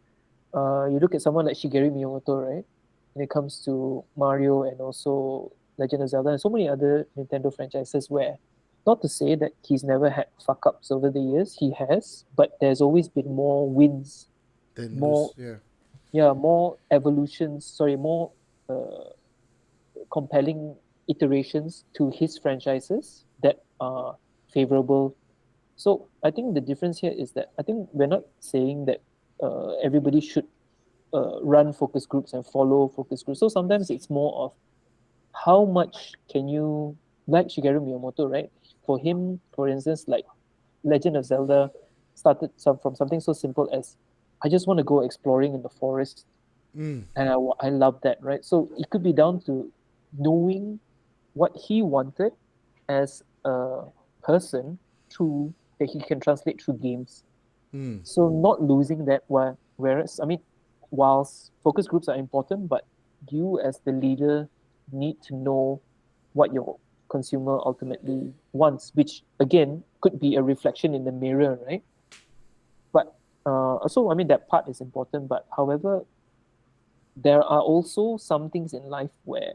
you look at someone like Shigeru Miyamoto, right? When it comes to Mario and also Legend of Zelda and so many other Nintendo franchises, where not to say that he's never had fuck ups over the years, he has, but there's always been more wins, Then more lose. Yeah. more evolutions. Sorry, more uh, compelling iterations to his franchises that are favorable. So I think the difference here is that I think we're not saying that everybody should run focus groups and follow focus groups. So sometimes it's more of how much can you, like Shigeru Miyamoto, right? For him, for instance, like Legend of Zelda started from something so simple as I just want to go exploring in the forest, Mm. and I love that, right? So it could be down to knowing what he wanted as a person through that he can translate through games. Mm. So not losing that, whereas I mean, whilst focus groups are important, but you as the leader need to know what your consumer ultimately wants, which again could be a reflection in the mirror, right? But also, I mean, that part is important. But however, there are also some things in life where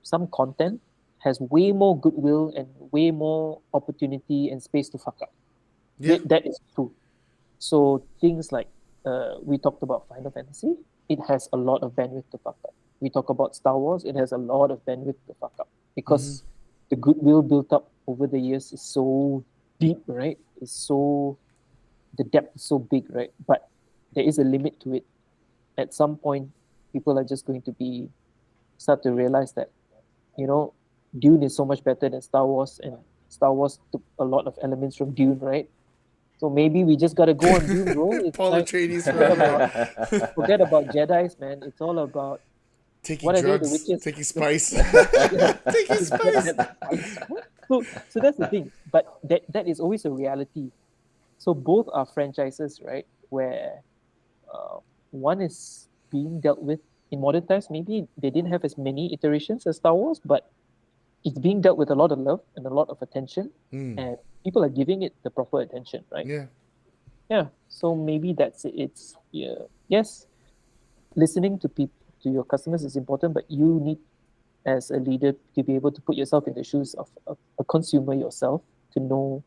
some content has way more goodwill and way more opportunity and space to fuck up. Yeah. That is true. So things like we talked about Final Fantasy, it has a lot of bandwidth to fuck up. We talk about Star Wars, it has a lot of bandwidth to fuck up Mm-hmm. because the goodwill built up over the years is so deep, right? It's so the depth is so big, right? But there is a limit to it. At some point, people are just going to be start to realize that you know Dune is so much better than Star Wars, and Star Wars took a lot of elements from Dune, right? So maybe we just gotta go on Dune, bro. It's Paul like Atreides forget about Jedi's, man. It's all about taking what are they, the drugs, witches? taking spice, Yeah, taking to get spice. that spice. So that's the thing. But that is always a reality. So both are franchises, right? Where uh, one is being dealt with in modern times. Maybe they didn't have as many iterations as Star Wars, but it's being dealt with a lot of love and a lot of attention, Mm. and people are giving it the proper attention, right? Yeah. Yeah. So maybe that's it. It's yeah. Yes, listening to people to your customers is important, but you need as a leader to be able to put yourself in the shoes of a consumer yourself to know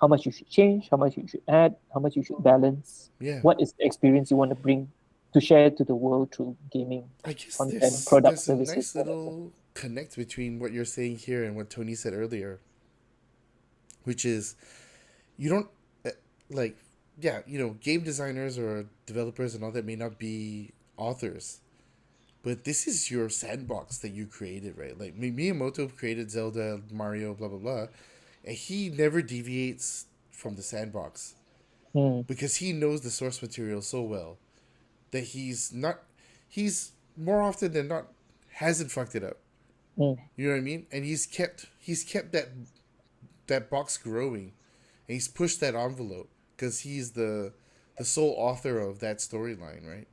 how much you should change, how much you should add, how much you should balance, Yeah. what is the experience you want to bring to share to the world through gaming I guess content, product, there's a services. nice whatever. little connect between what you're saying here and what Tony said earlier, which is you don't like, yeah, game designers or developers and all that may not be authors, but this is your sandbox that you created, right? Like Miyamoto created Zelda, Mario, blah blah blah, and he never deviates from the sandbox because he knows the source material so well that he's more often than not hasn't fucked it up. Mm. You know what I mean? And he's kept that box growing, and he's pushed that envelope because he's the sole author of that storyline, right?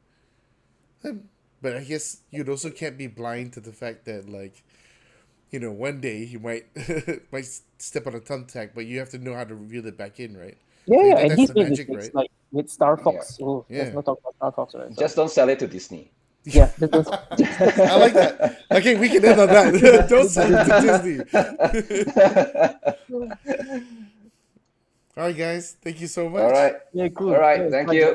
But I guess you also can't be blind to the fact that, like, one day he might might step on a thumbtack, but you have to know how to reel it back in, right? Yeah, I think yeah, and that's he's the made magic, mistakes right? like with Star Fox. Oh, Yeah. let's not talk about Star Fox, right? So, Just don't sell it to Disney. yeah, that's I like that. Okay, we can end on that. Don't sell it to Disney. All right, guys. Thank you so much. All right. yeah, cool. All right. Yeah, Thank fun. you.